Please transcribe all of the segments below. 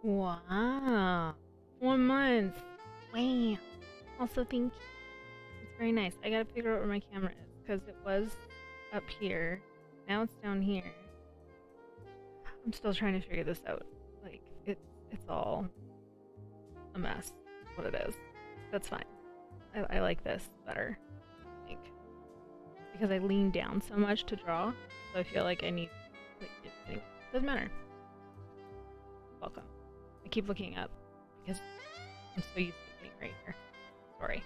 Wow. 1 month. Wow. Also, thank you. It's very nice. I gotta figure out where my camera is because it was up here. Now it's down here. I'm still trying to figure this out. Like, it's all a mess. What it is. That's fine. I like this better, I think. Because I lean down so much to draw, so I feel like I need, like, anyway, doesn't matter. Welcome. I keep looking up because I'm so used to being right here. Sorry.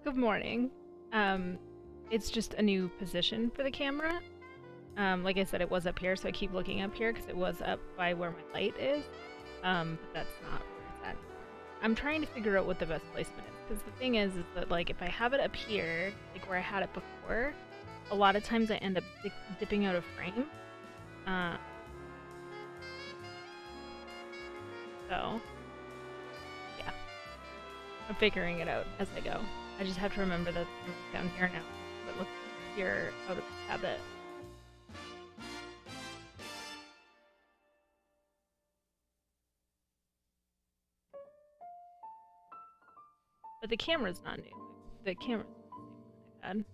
Good morning. It's just a new position for the camera. Like I said, it was up here, so I keep looking up here because it was up by where my light is. But that's not where it's at anymore. I'm trying to figure out what the best placement is, because the thing is that, like, if I have it up here, like where I had it before, a lot of times I end up dipping out of frame. So, yeah. I'm figuring it out as I go. I just have to remember that it's down here now. It looks like you're out of habit. But the camera's not new. The camera's the same one I've had.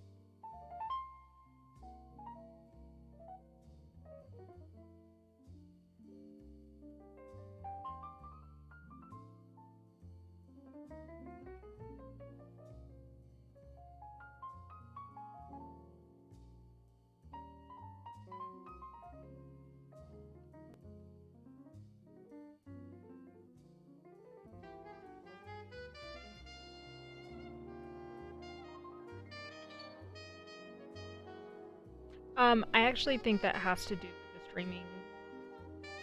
I actually think that has to do with the streaming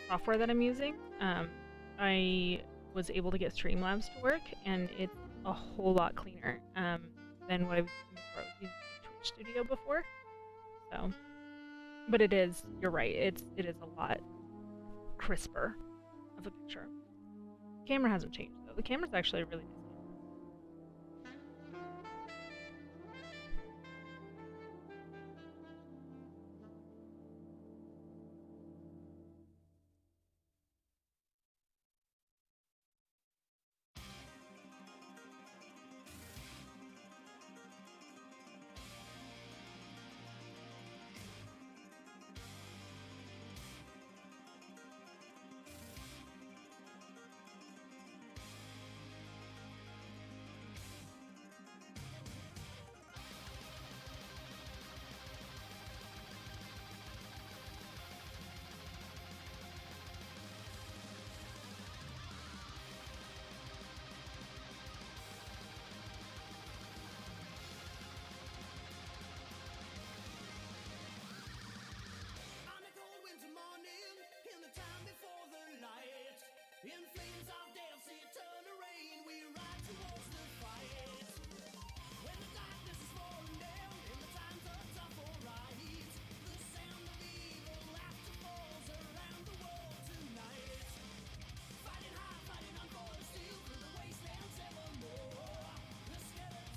software that I'm using. I was able to get Streamlabs to work, and it's a whole lot cleaner than what I was using before. I was using Twitch Studio before. So, but it is. You're right. It is a lot crisper of a picture. The camera hasn't changed though. The camera's actually really nice.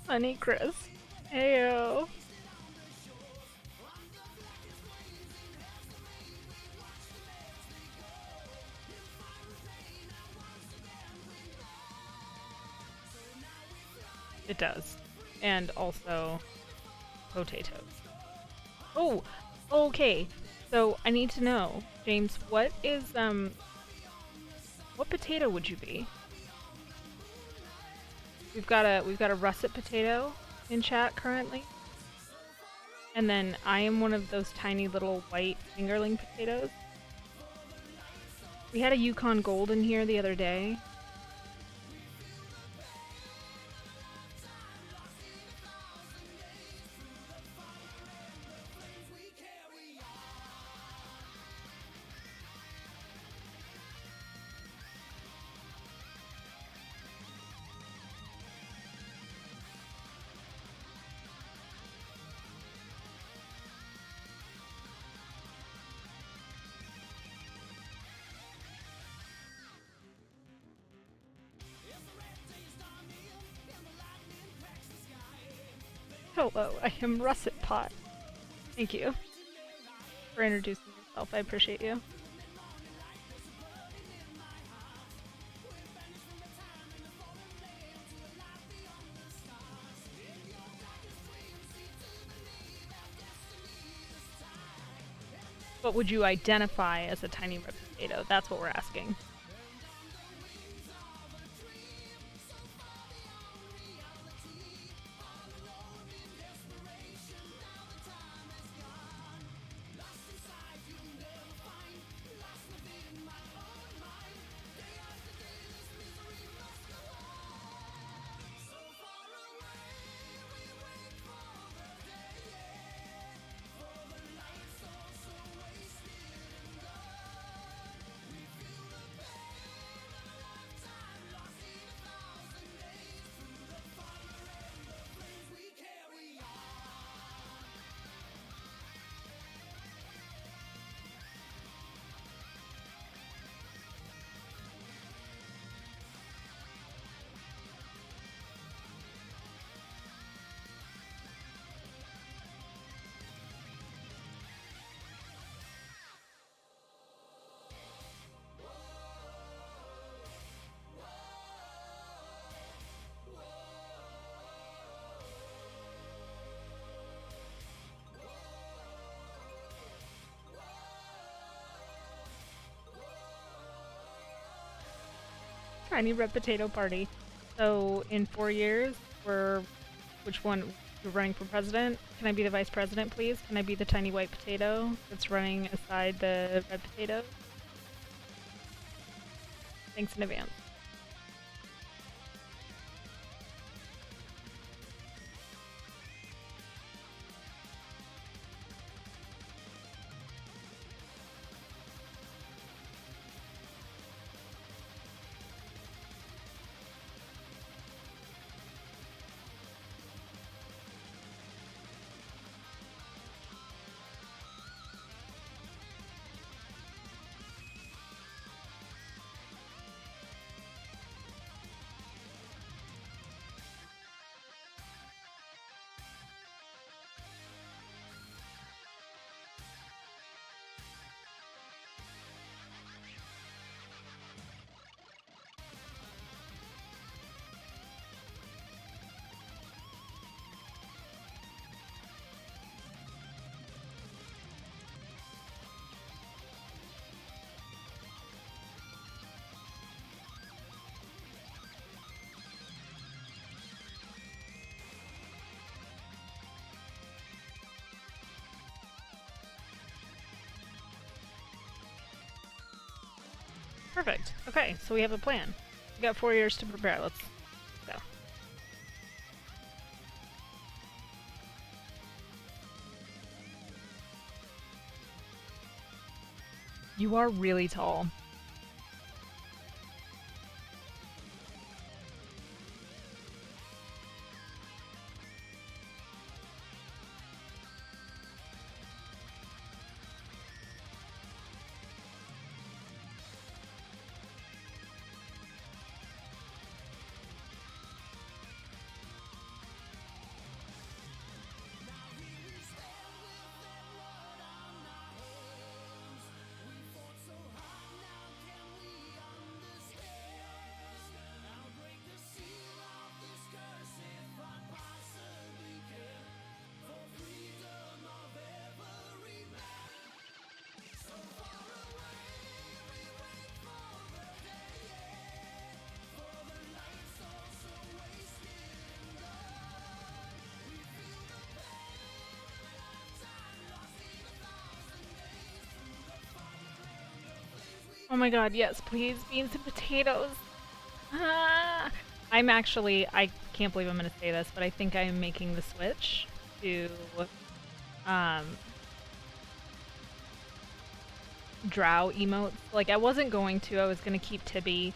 Honey Chris. Heyo. It does. And also potatoes. Oh, okay. So I need to know, James, what potato would you be? We've got a russet potato in chat currently. And then I am one of those tiny little white fingerling potatoes. We had a Yukon Gold in here the other day. Hello, I am Russet Pot. Thank you for introducing yourself. I appreciate you. What would you identify as a tiny red potato? That's what we're asking. Tiny red potato party. So in 4 years, which one? You're running for president? Can I be the vice president, please? Can I be the tiny white potato that's running aside the red potato? Thanks in advance. Perfect. Okay, so we have a plan. We got 4 years to prepare. Let's go. You are really tall. Oh my god, yes, please, beans and potatoes. Ah, I can't believe I'm gonna say this, but I think I'm making the switch to, um, drow emotes. Like, I wasn't going to, I was gonna keep Tibby,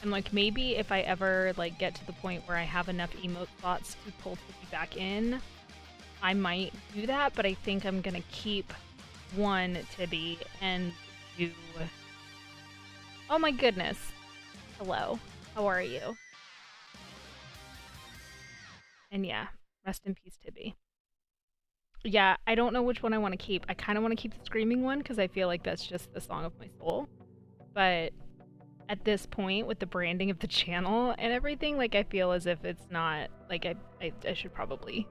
and like, maybe if I ever, like, get to the point where I have enough emote slots to pull Tibby back in, I might do that, but I think I'm gonna keep one Tibby and do... Oh my goodness. Hello. How are you? And yeah, rest in peace, Tibby. Yeah, I don't know which one I want to keep. I kind of want to keep the screaming one because I feel like that's just the song of my soul. But at this point, with the branding of the channel and everything, like, I feel as if it's not, like, I should probably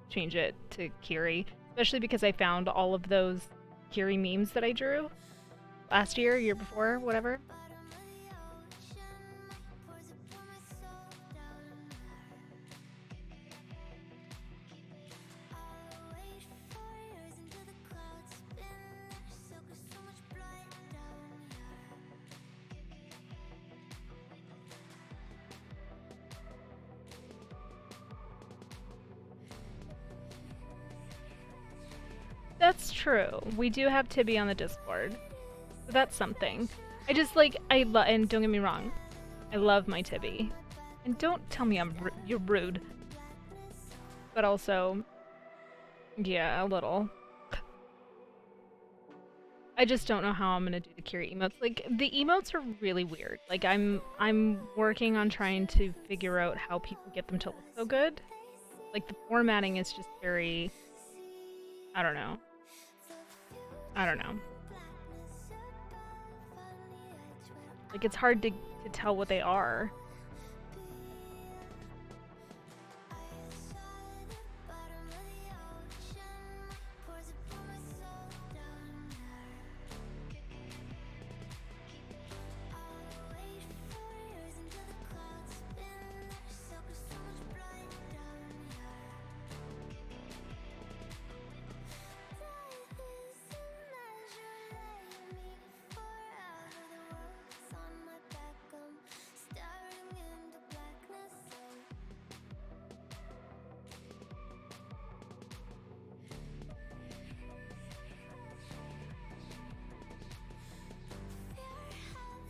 change it to Kiri. Especially because I found all of those Kiri memes that I drew last year before, whatever. That's true. We do have Tibby on the Discord. So that's something. I just, like, and don't get me wrong, I love my Tibby. And don't tell me you're rude. But also, yeah, a little. I just don't know how I'm gonna do the Kiri emotes. Like, the emotes are really weird. Like, I'm working on trying to figure out how people get them to look so good. Like, the formatting is just very... I don't know. Like, it's hard to tell what they are.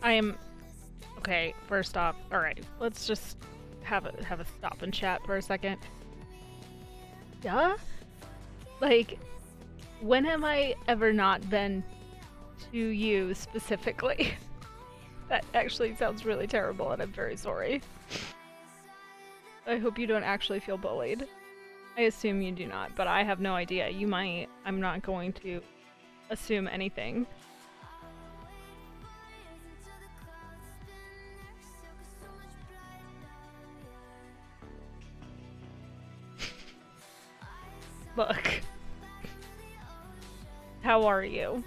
I am... Okay, first off, alright, let's just have a stop and chat for a second. Duh? Like, when have I ever not been to you specifically? That actually sounds really terrible and I'm very sorry. I hope you don't actually feel bullied. I assume you do not, but I have no idea. You might. I'm not going to assume anything. Look. How are you?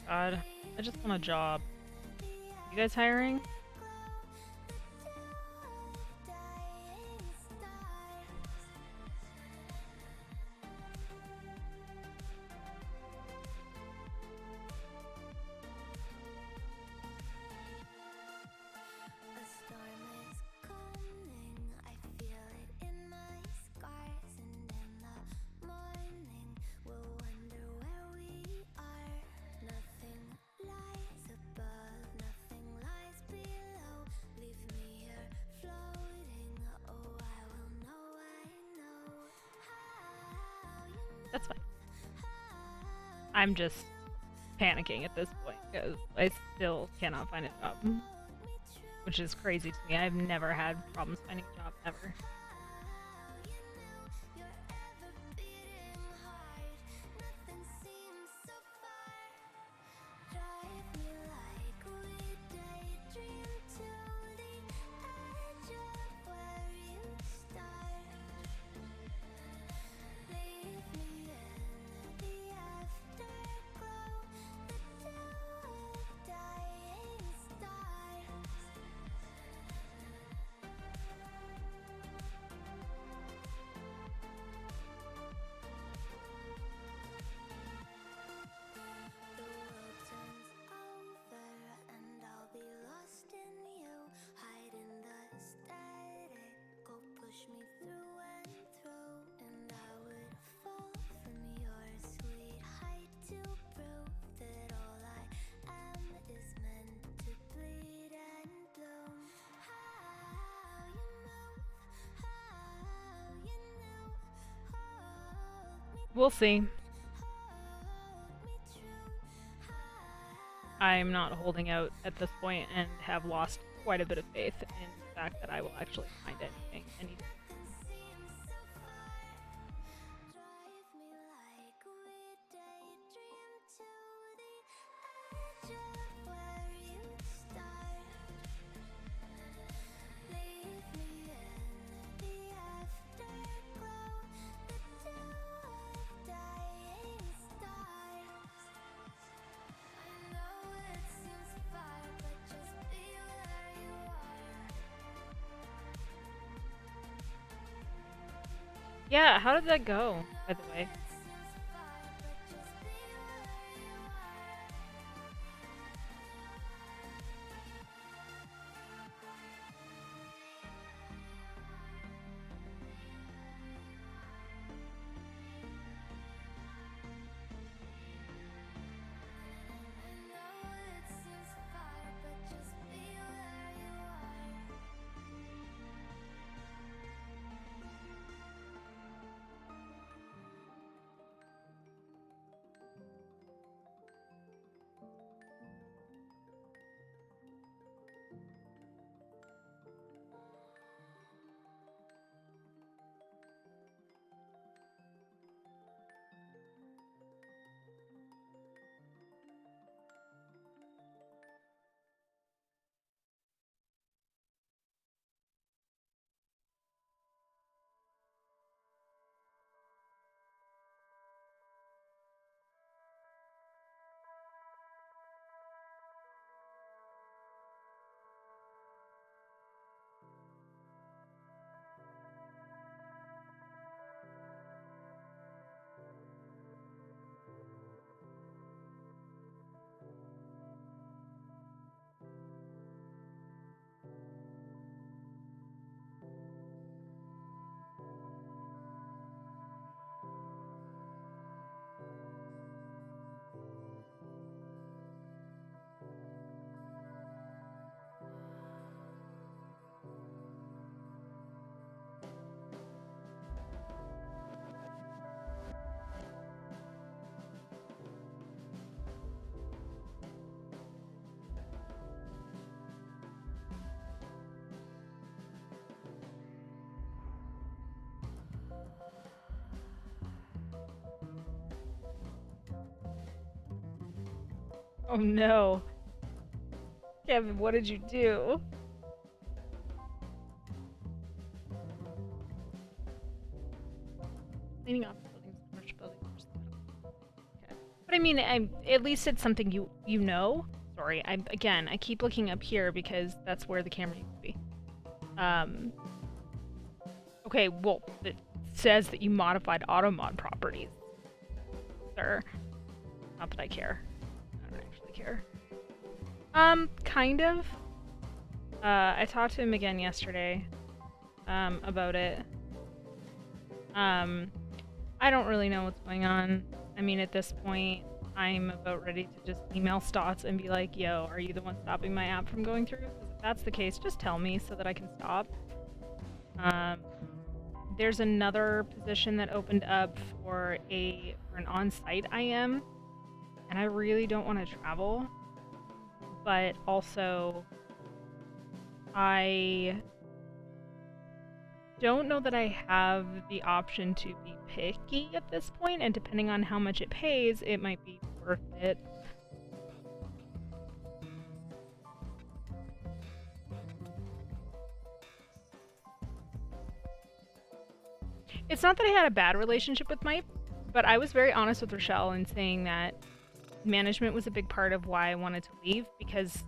God, I just want a job. You guys hiring? I'm just panicking at this point because I still cannot find a job, which is crazy to me. I've never had problems finding a job ever. We'll see. I'm not holding out at this point and have lost quite a bit of faith in the fact that I will actually find anything. Yeah, how did that go, by the way? Oh no. Kevin, what did you do? Cleaning off buildings, commercial buildings. Okay. But I mean, at least it's something you know. Sorry, I keep looking up here because that's where the camera used to be. Okay, well, it says that you modified automod properties. Sir. Not that I care. I don't actually care. Kind of. I talked to him again yesterday, about it. I don't really know what's going on. I mean, at this point, I'm about ready to just email Stotts and be like, yo, are you the one stopping my app from going through? Because if that's the case, just tell me so that I can stop. There's another position that opened up for an on-site IM, and I really don't want to travel, but also I don't know that I have the option to be picky at this point, and depending on how much it pays, it might be worth it. It's not that I had a bad relationship with Mike, but I was very honest with Rochelle in saying that management was a big part of why I wanted to leave, because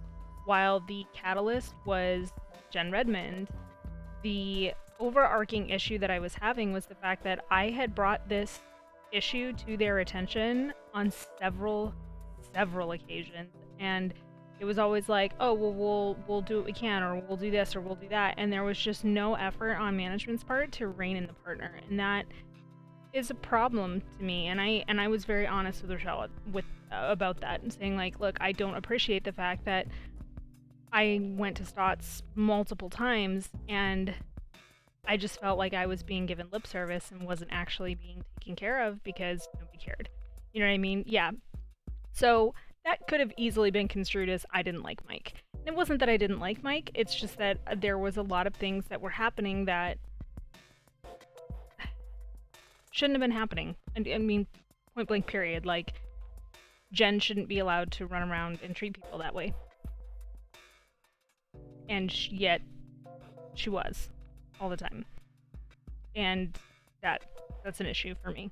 while the catalyst was Jen Redmond, the overarching issue that I was having was the fact that I had brought this issue to their attention on several occasions, and it was always like, oh, well, we'll do what we can, or we'll do this, or we'll do that, and there was just no effort on management's part to rein in the partner, and that is a problem to me. And I was very honest with Rochelle about that, and saying like, look, I don't appreciate the fact that I went to Stotts multiple times, and I just felt like I was being given lip service and wasn't actually being taken care of because nobody cared. You know what I mean? Yeah. So that could have easily been construed as I didn't like Mike. And it wasn't that I didn't like Mike, it's just that there was a lot of things that were happening that shouldn't have been happening. And I mean, point blank period. Like, Jen shouldn't be allowed to run around and treat people that way. And yet, she was. All the time. And that's an issue for me.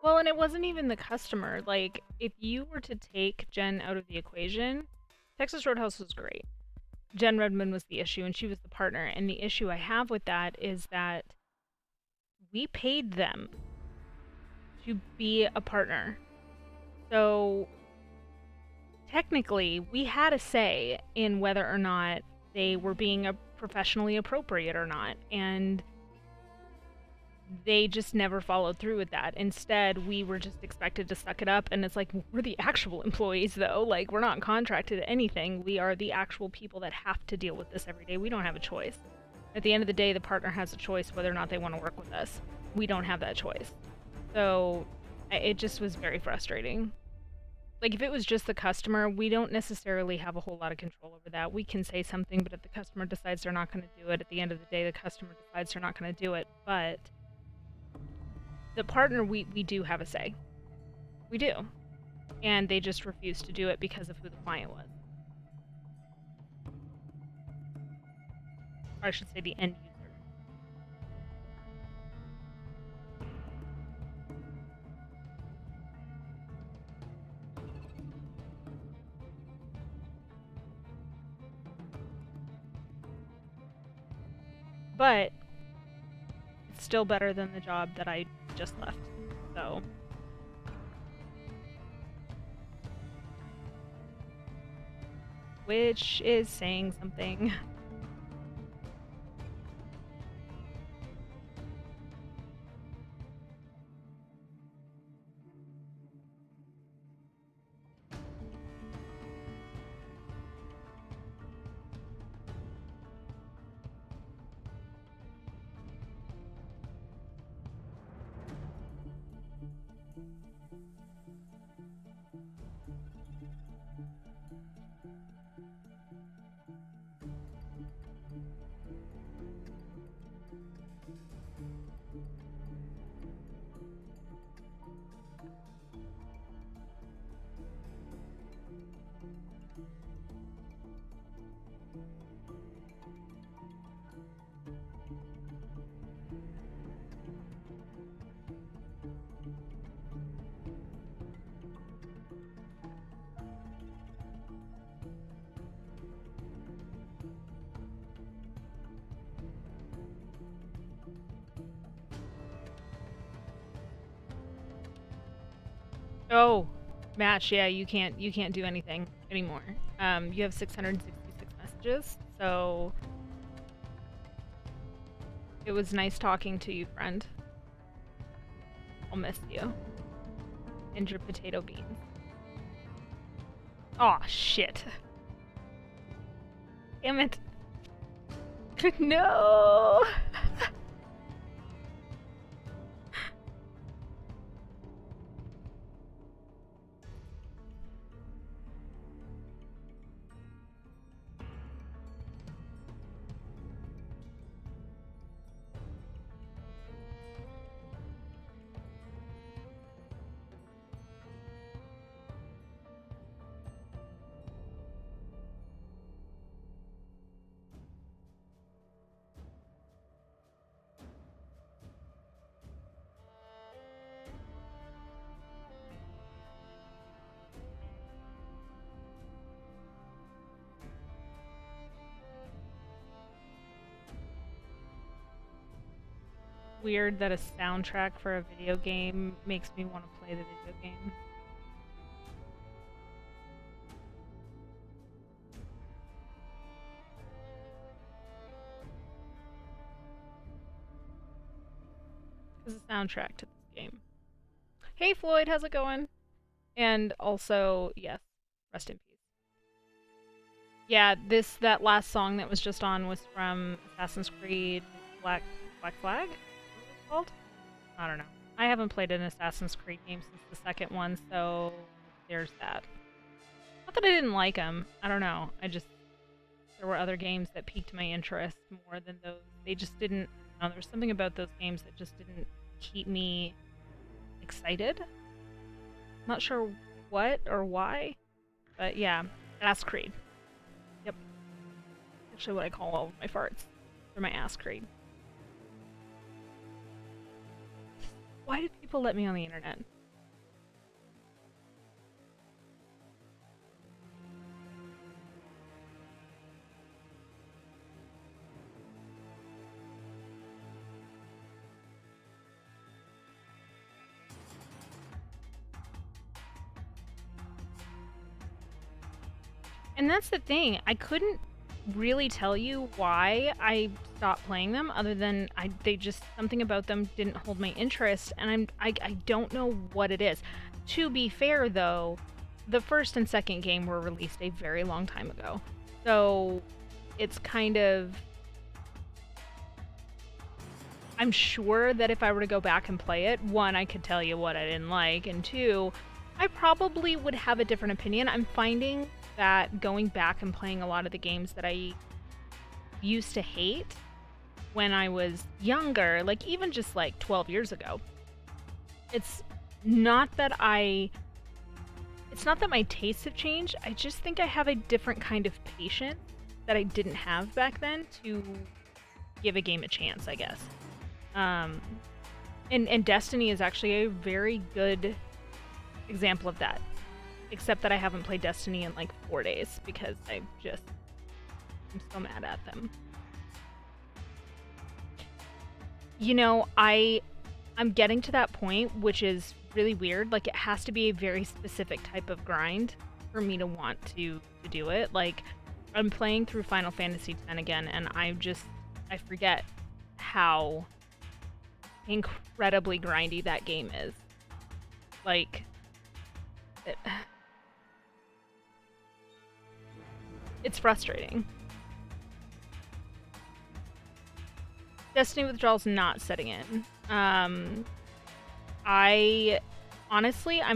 Well, and it wasn't even the customer. Like, if you were to take Jen out of the equation, Texas Roadhouse was great. Jen Redmond was the issue, and she was the partner. And the issue I have with that is that we paid them to be a partner. So, technically, we had a say in whether or not they were being professionally appropriate or not. And they just never followed through with that. Instead, we were just expected to suck it up, and it's like, we're the actual employees, though. Like, we're not contracted to anything. We are the actual people that have to deal with this every day. We don't have a choice. At the end of the day, the partner has a choice whether or not they want to work with us. We don't have that choice. So, it just was very frustrating. Like, if it was just the customer, we don't necessarily have a whole lot of control over that. We can say something, but if the customer decides they're not going to do it, at the end of the day, the customer decides they're not going to do it. But the partner, we do have a say. We do. And they just refuse to do it because of who the client was. Or I should say the end user. But it's still better than the job that I just left. So which is saying something. Oh, match. Yeah, you can't do anything anymore. You have 666 messages. So it was nice talking to you, friend. I'll miss you. And your potato beans. Aw, shit. Damn it. No! Weird that a soundtrack for a video game makes me want to play the video game. There's a soundtrack to this game. Hey Floyd, how's it going? And also, yes, rest in peace. Yeah, that last song that was just on was from Assassin's Creed Black Flag? Called? I don't know. I haven't played an Assassin's Creed game since the second one, so there's that. Not that I didn't like them. I don't know. There were other games that piqued my interest more than those. They just didn't. There was something about those games that just didn't keep me excited. Not sure what or why, but yeah, Ass Creed. Yep. Actually, what I call all of my farts. They're my Ass Creed. Why did people let me on the internet? And that's the thing. I couldn't really tell you why I stopped playing them, other than something about them didn't hold my interest, and I don't know what it is. To be fair though, the first and second game were released a very long time ago. So it's kind of, I'm sure that if I were to go back and play it, one, I could tell you what I didn't like, and two, I probably would have a different opinion. I'm finding that going back and playing a lot of the games that I used to hate when I was younger, like even just like 12 years ago, it's not that my tastes have changed. I just think I have a different kind of patience that I didn't have back then to give a game a chance, I guess. And Destiny is actually a very good example of that. Except that I haven't played Destiny in like 4 days because I'm so mad at them. You know, I'm getting to that point, which is really weird. Like, it has to be a very specific type of grind for me to want to do it. Like, I'm playing through Final Fantasy X again, and I forget how incredibly grindy that game is. Like, it's frustrating. Destiny withdrawal's not setting in. I'm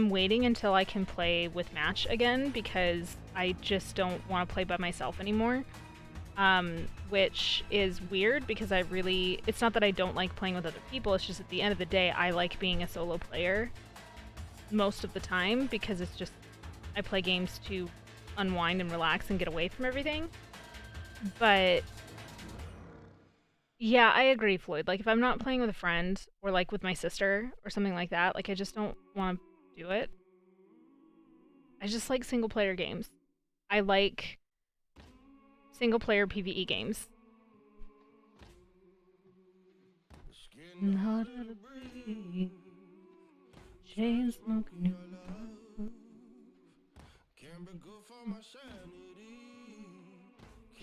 waiting until I can play with match again because I just don't want to play by myself anymore. Which is weird because it's not that I don't like playing with other people, it's just at the end of the day, I like being a solo player most of the time because it's just, I play games to unwind and relax and get away from everything. But yeah, I agree, Floyd. Like, if I'm not playing with a friend or like with my sister or something like that, like, I just don't want to do it. I just like single player games. I like single player PvE games. Not out of breath, chain smoking your love.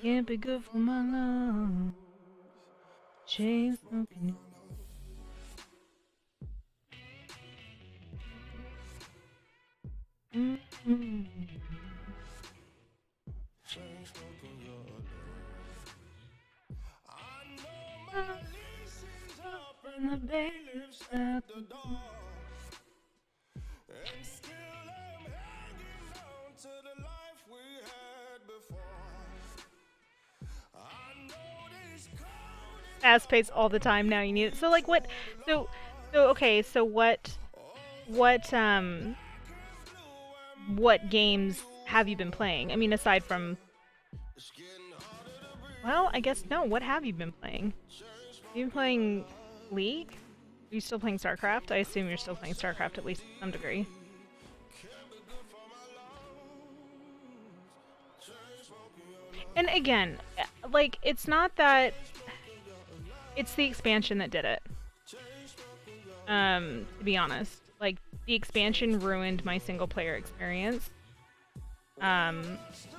Can't be good for my love. Chain smoking. Mm-hmm. And the bailiff's at the door. And still I'm hanging on to the life we had before. I know these fast paced all the time now you need it. So like what okay, so what games have you been playing? I mean, aside from, well, I guess no, what have you been playing? Have you been playing League? Are you still playing StarCraft? I assume you're still playing StarCraft at least to some degree. And again, like, it's not that... It's the expansion that did it. To be honest. Like, the expansion ruined my single-player experience.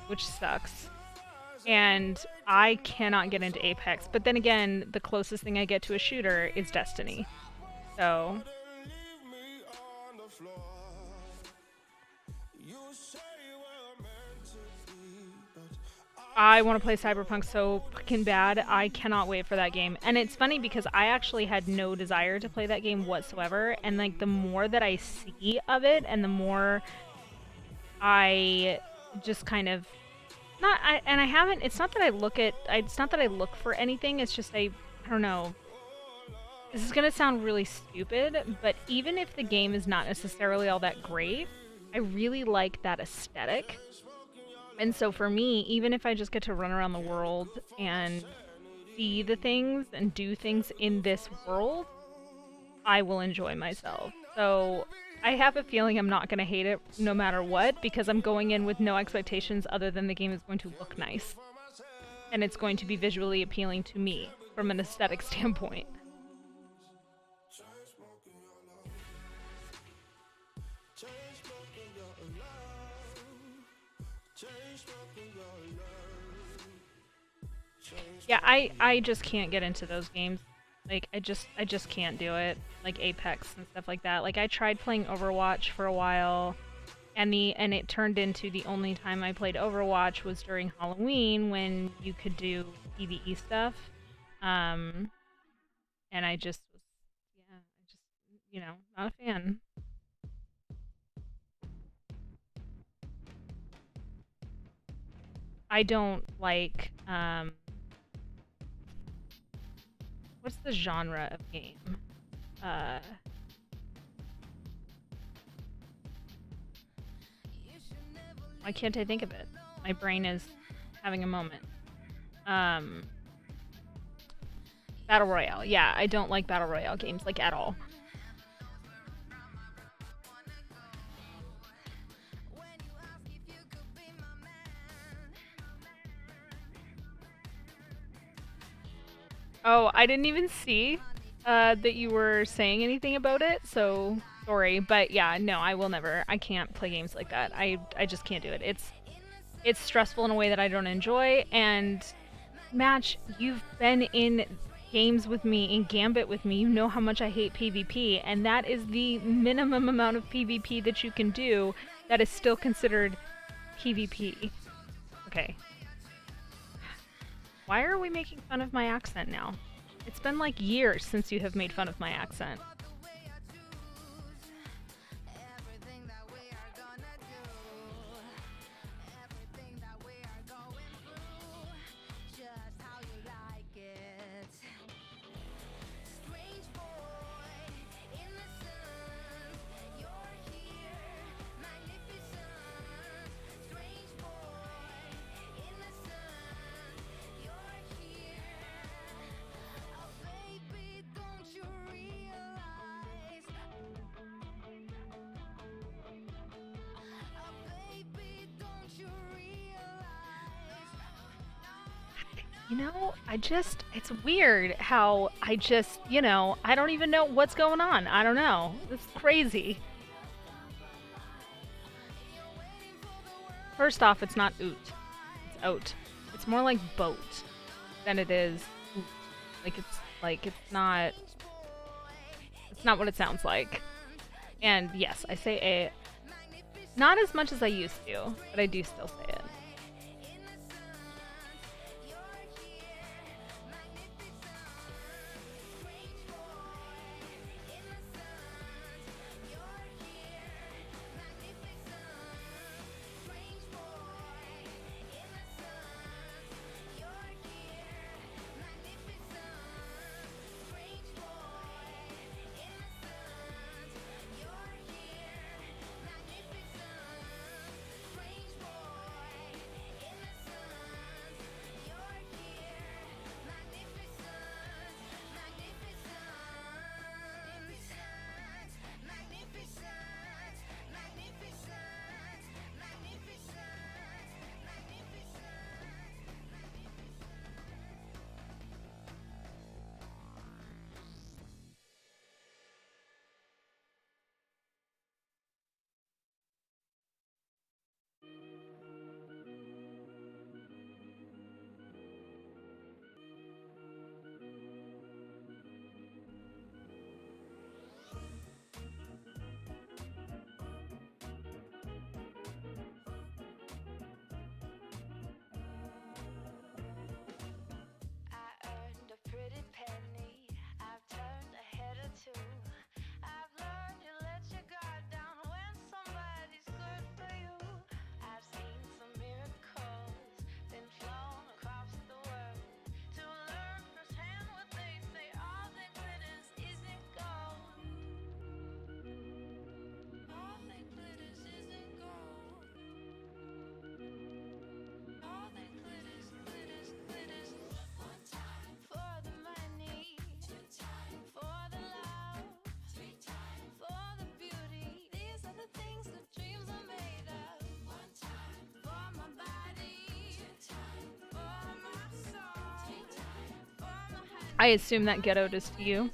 Which sucks. And I cannot get into Apex. But then again, the closest thing I get to a shooter is Destiny. So... I want to play Cyberpunk so fucking bad. I cannot wait for that game. And it's funny because I actually had no desire to play that game whatsoever. And like the more that I see of it and the more I just kind of it's not that I look for anything. It's just I don't know. This is going to sound really stupid, but even if the game is not necessarily all that great, I really like that aesthetic. And so for me, even if I just get to run around the world and see the things and do things in this world, I will enjoy myself. So I have a feeling I'm not going to hate it no matter what, because I'm going in with no expectations other than the game is going to look nice. And it's going to be visually appealing to me from an aesthetic standpoint. Yeah, I just can't get into those games. Like, I just can't do it. Like Apex and stuff like that. Like, I tried playing Overwatch for a while, and it turned into the only time I played Overwatch was during Halloween when you could do PvE stuff. And I just was, you know, not a fan. I don't like, what's the genre of game? Why can't I think of it? My brain is having a moment. Battle Royale. Yeah, I don't like Battle Royale games, like, at all. Oh, I didn't even see that you were saying anything about it, so sorry. But yeah, no, I will never. I can't play games like that. I just can't do it. It's stressful in a way that I don't enjoy. And Match, you've been in games with me, in Gambit with me. You know how much I hate PvP, and that is the minimum amount of PvP that you can do that is still considered PvP. Okay. Why are we making fun of my accent now? It's been like years since you have made fun of my accent. You know, it's weird how I don't even know what's going on. I don't know. It's crazy. first off, it's not oot. It's oat. It's more like boat than it is oot. It's not what it sounds like. And yes, I say a not as much as I used to, but I do still say it. I assume that ghettoed is to you.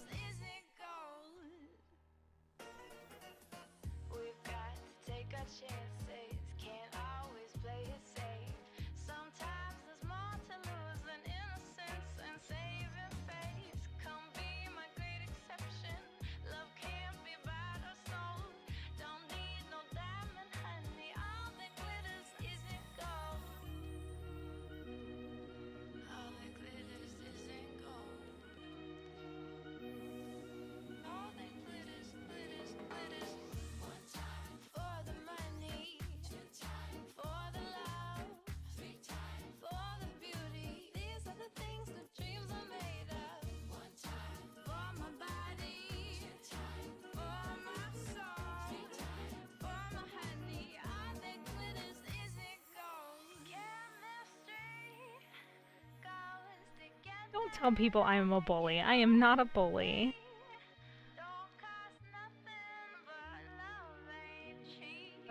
Don't tell people I am a bully. I am not a bully.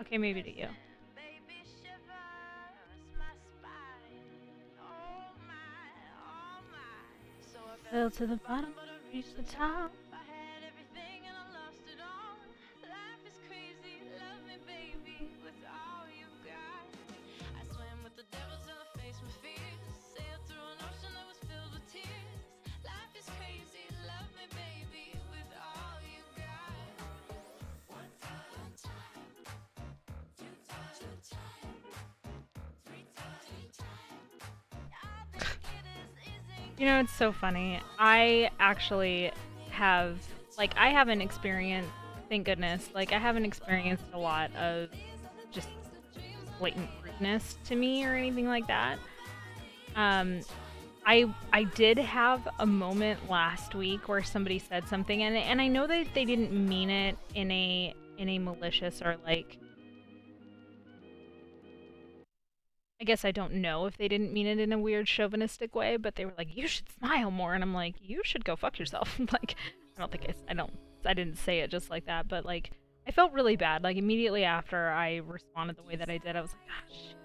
Okay, maybe to you. Fell to the bottom, reach the top. You know, it's so funny. I actually have, I haven't experienced, thank goodness, I haven't experienced a lot of just blatant rudeness to me or anything like that. I did have a moment last week where somebody said something, and I know that they didn't mean it in a malicious or I guess I don't know if they didn't mean it in a weird chauvinistic way, but they were like, you should smile more. And I'm like, you should go fuck yourself. I didn't say it just like that, but I felt really bad. Immediately after I responded the way that I did, I was like, gosh,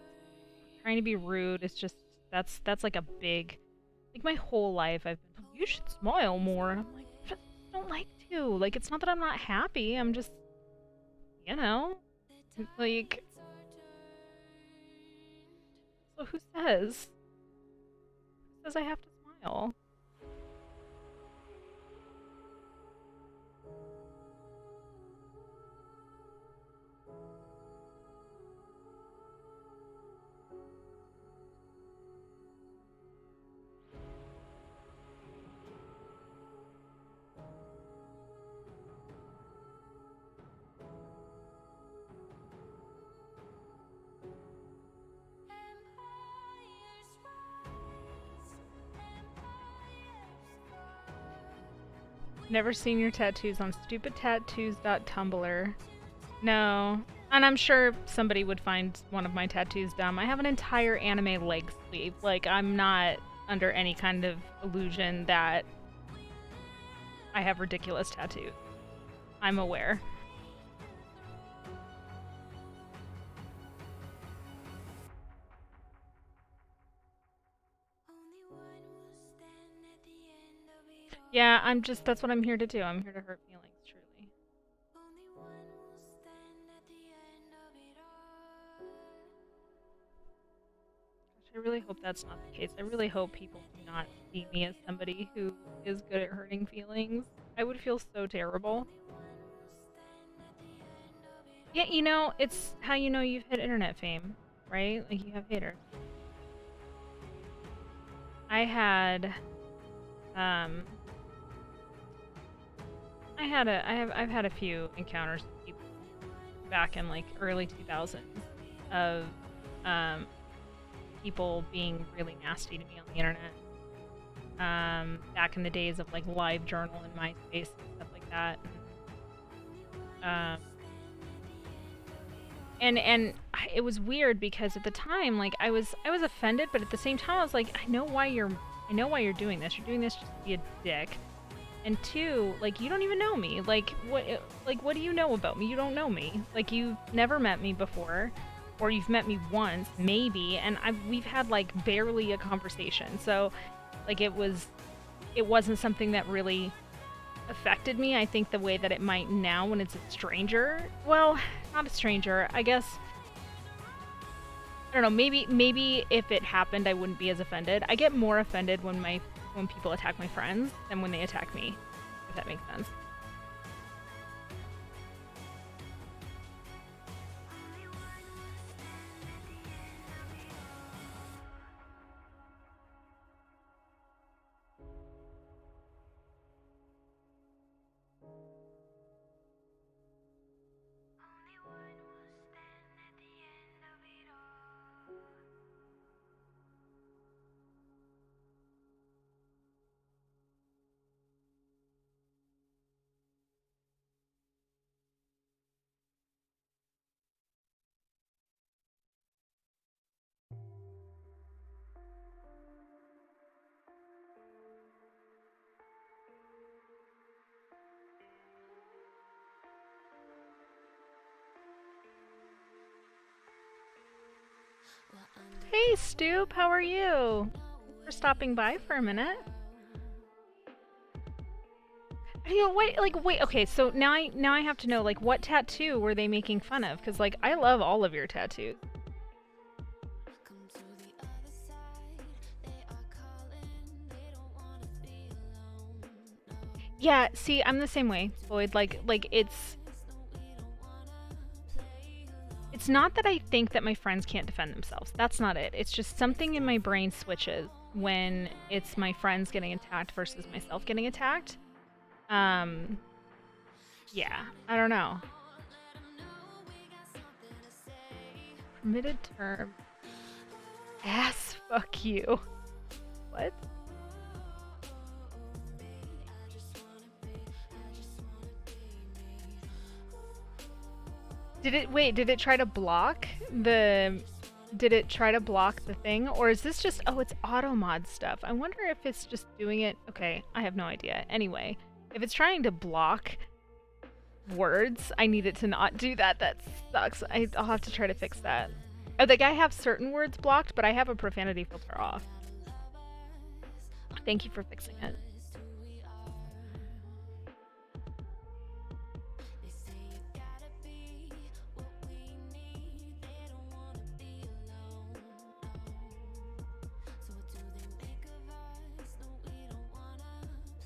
trying to be rude. It's just, that's a big, my whole life I've been told, you should smile more. And I'm like, I just don't like to. It's not that I'm not happy. I'm just, you know, Also, who says? Who says I have to smile? Never seen your tattoos on stupidtattoos.tumblr. No. And I'm sure somebody would find one of my tattoos dumb. I have an entire anime leg sleeve. Like, I'm not under any kind of illusion that I have ridiculous tattoos. I'm aware. Yeah, that's what I'm here to do. I'm here to hurt feelings, truly. Gosh, I really hope that's not the case. I really hope people do not see me as somebody who is good at hurting feelings. I would feel so terrible. Yeah, you know, it's how you know you've hit internet fame, right? Like, you have haters. I've had a few encounters with people back in like early 2000s of people being really nasty to me on the internet. Back in the days of like LiveJournal and MySpace and stuff like that. And it was weird because at the time, like, I was offended, but at the same time I was like, I know why you're doing this. You're doing this just to be a dick. And two, like, you don't even know me. Like, what do you know about me? You don't know me. Like, you've never met me before, or you've met me once, maybe, and we've had like barely a conversation. So, like, it wasn't something that really affected me, I think, the way that it might now when it's a stranger. Well, not a stranger, I guess. I don't know, maybe if it happened I wouldn't be as offended. I get more offended when people attack my friends than when they attack me, if that makes sense. Hey Stoop, how are you? Thanks for stopping by for a minute. You know, wait, okay, so now I have to know, like, what tattoo were they making fun of? Because, like, I love all of your tattoos. Yeah, see, I'm the same way, Floyd. Like, it's not that I think that my friends can't defend themselves. That's not it. It's just something in my brain switches when it's my friends getting attacked versus myself getting attacked. Yeah, I don't know. Permitted term. Ass fuck you. What? Did it try to block the thing? Or is this just, oh, it's auto mod stuff. I wonder if it's just doing it. Okay, I have no idea. Anyway, if it's trying to block words, I need it to not do that. That sucks. I'll have to try to fix that. Oh, like, I have certain words blocked, but I have a profanity filter off. Thank you for fixing it.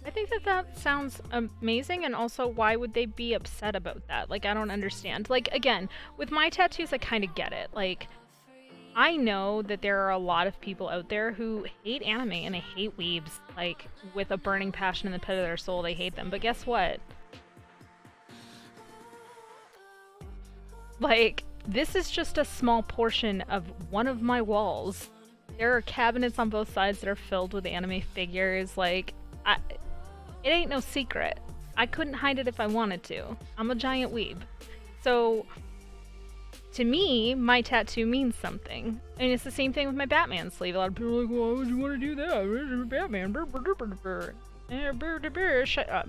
I think that sounds amazing, and also why would they be upset about that? Like, I don't understand. Like, again, with my tattoos, I kind of get it. Like, I know that there are a lot of people out there who hate anime and they hate weebs, like, with a burning passion in the pit of their soul. They hate them. But guess what? Like, this is just a small portion of one of my walls. There are cabinets on both sides that are filled with anime figures. Like, it ain't no secret. I couldn't hide it if I wanted to. I'm a giant weeb. So, to me, my tattoo means something. And it's the same thing with my Batman sleeve. A lot of people are like, why would you want to do that? Batman. Shut up.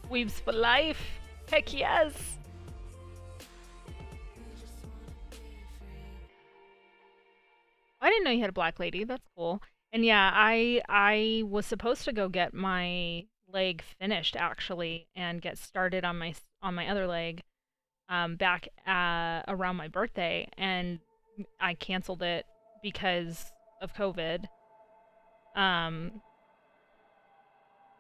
Weaves for life. Heck yes. I didn't know you had a black lady. That's cool. And yeah, I was supposed to go get my leg finished actually and get started on my other leg back around my birthday, and I canceled it because of COVID.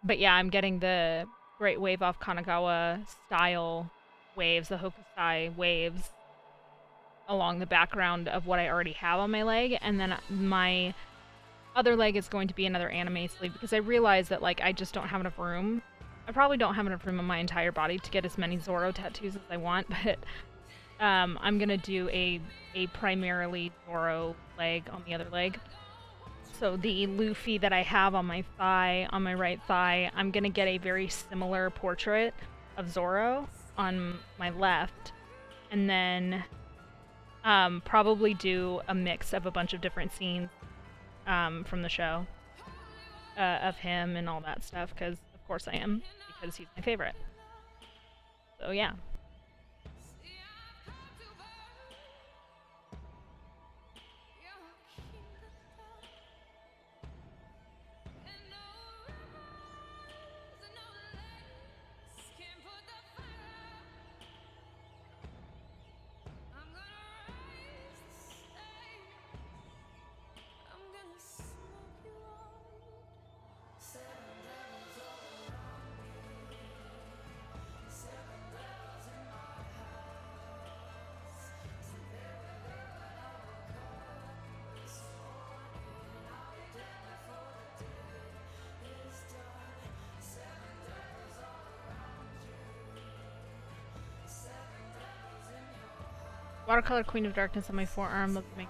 But yeah, I'm getting the Great Wave off Kanagawa style waves, the Hokusai waves, along the background of what I already have on my leg, and then my other leg is going to be another anime sleeve, because I realize that, like, I just don't have enough room. I probably don't have enough room on my entire body to get as many Zoro tattoos as I want, but I'm gonna do a primarily Zoro leg on the other leg. So the Luffy that I have on my thigh, on my right thigh, I'm gonna get a very similar portrait of Zoro on my left, and then probably do a mix of a bunch of different scenes from the show of him and all that stuff, because of course I am, because he's my favorite. So yeah. Watercolor Queen of Darkness on my forearm. Let's make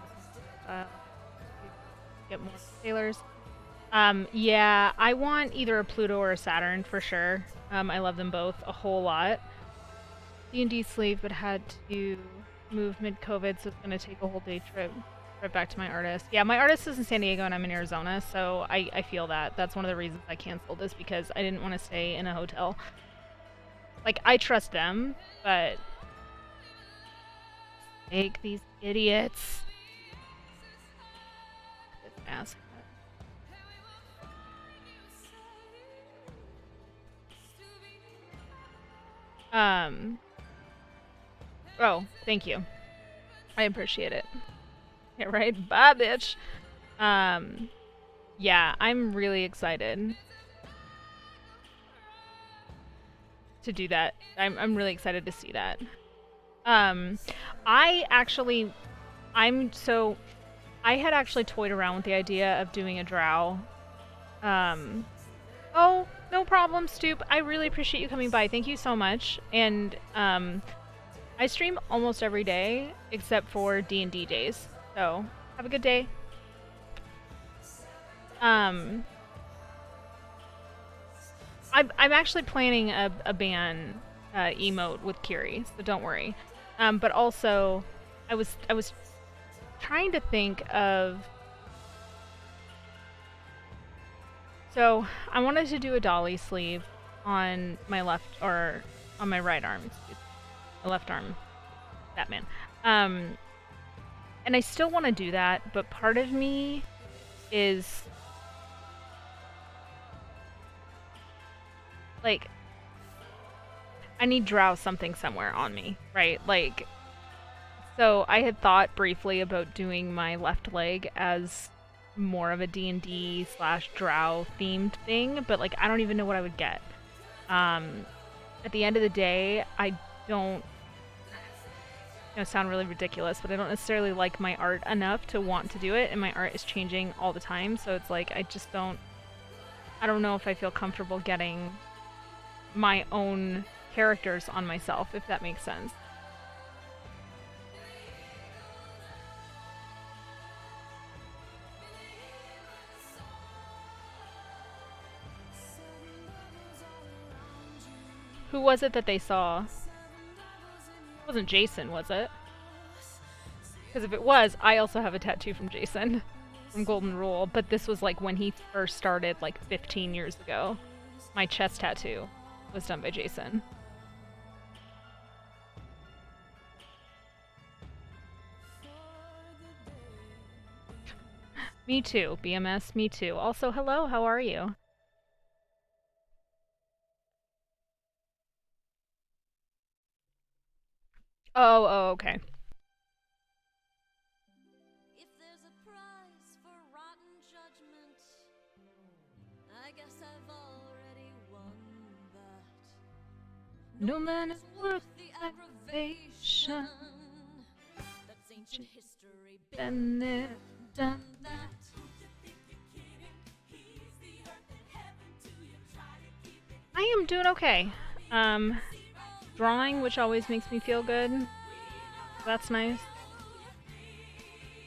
get more sailors. Yeah, I want either a Pluto or a Saturn for sure. I love them both a whole lot. D&D sleeve, but had to move mid-COVID, so it's gonna take a whole day trip right back to my artist. Yeah, my artist is in San Diego and I'm in Arizona, so I feel that. That's one of the reasons I canceled, is because I didn't want to stay in a hotel. Like, I trust them, but take these idiots. This ass. Oh, thank you. I appreciate it. Yeah, right? Bye, bitch. Yeah, I'm really excited to do that. I'm really excited to see that. I had actually toyed around with the idea of doing a drow. Oh, no problem, Stoop. I really appreciate you coming by. Thank you so much. And, I stream almost every day, except for D&D days. So, have a good day. I I'm actually planning a ban emote with Kiri, so don't worry. But also, I was trying to think of. So I wanted to do a dolly sleeve on my left or on my right arm, my left arm, Batman. And I still want to do that, but part of me is like, I need drow something somewhere on me, right? Like, so I had thought briefly about doing my left leg as more of a D&D / drow themed thing, but like I don't even know what I would get. At the end of the day, I don't sound really ridiculous, but I don't necessarily like my art enough to want to do it, and my art is changing all the time, so it's like I don't know if I feel comfortable getting my own characters on myself, if that makes sense. Who was it that they saw? It wasn't Jason, was it? Because if it was, I also have a tattoo from Jason, from Golden Rule, but this was like when he first started, like 15 years ago. My chest tattoo was done by Jason. Me too, BMS, me too. Also, hello, how are you? Oh, okay. If there's a prize for rotten judgment, I guess I've already won that. No man is worth the aggravation. That's ancient history. Been there, done that. I am doing okay. Drawing, which always makes me feel good. That's nice.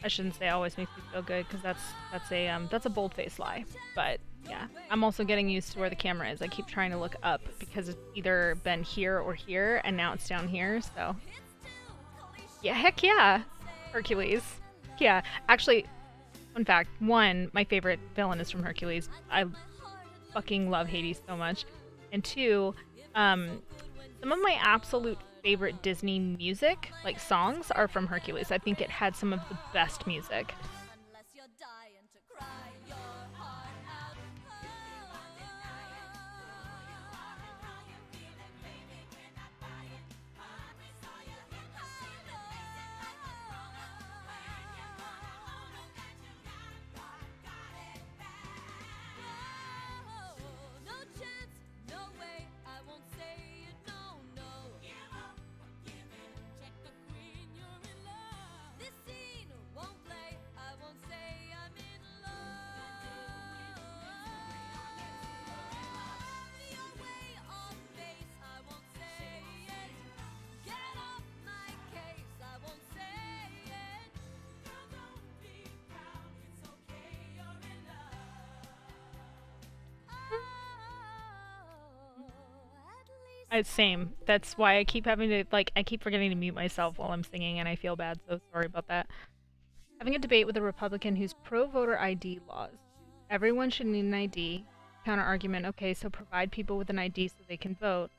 I shouldn't say always makes me feel good, because that's a bold-faced lie. But yeah, I'm also getting used to where the camera is. I keep trying to look up because it's either been here or here, and now it's down here. So yeah, heck yeah, Hercules. Yeah, actually, fun fact: one, my favorite villain is from Hercules. I fucking love Hades so much. And two, some of my absolute favorite Disney music, like songs, are from Hercules. I think it had some of the best music. Same. That's why I keep having to, like, I keep forgetting to mute myself while I'm singing, and I feel bad, so sorry about that. Having a debate with a Republican who's pro-voter ID laws. Everyone should need an ID. Counter-argument, okay, so provide people with an ID so they can vote.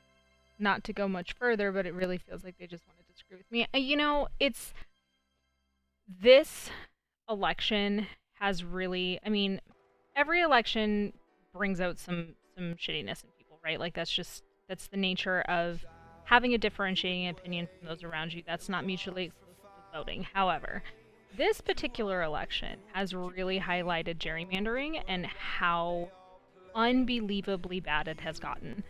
Not to go much further, but it really feels like they just wanted to screw with me. You know, it's... This election has really... I mean, every election brings out some shittiness in people, right? Like, that's the nature of having a differentiating opinion from those around you. That's not mutually exclusive with voting. However, this particular election has really highlighted gerrymandering and how unbelievably bad it has gotten.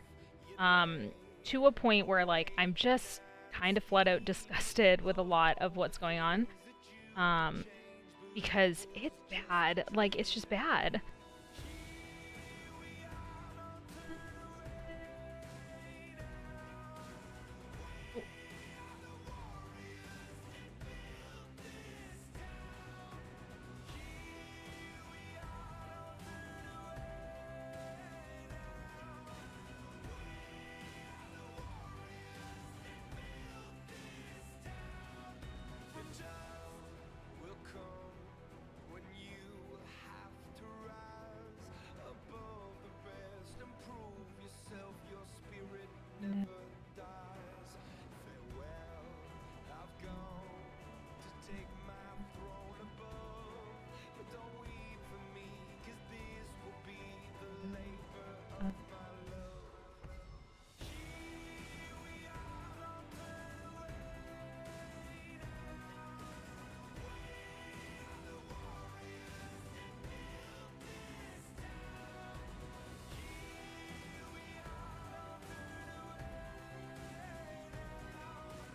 To a point where, like, I'm just kind of flat out disgusted with a lot of what's going on. Because it's bad. Like, it's just bad.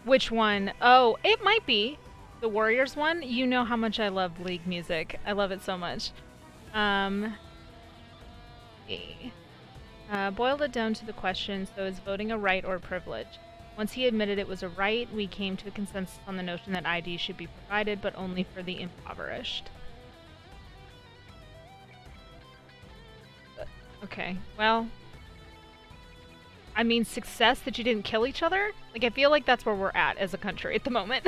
Which one? Oh, it might be the Warriors one. You know how much I love League music. I love it so much. Boiled it down to the question, so is voting a right or a privilege? Once he admitted it was a right, we came to a consensus on the notion that ID should be provided, but only for the impoverished. Okay, well, I mean, success that you didn't kill each other? Like, I feel like that's where we're at as a country at the moment.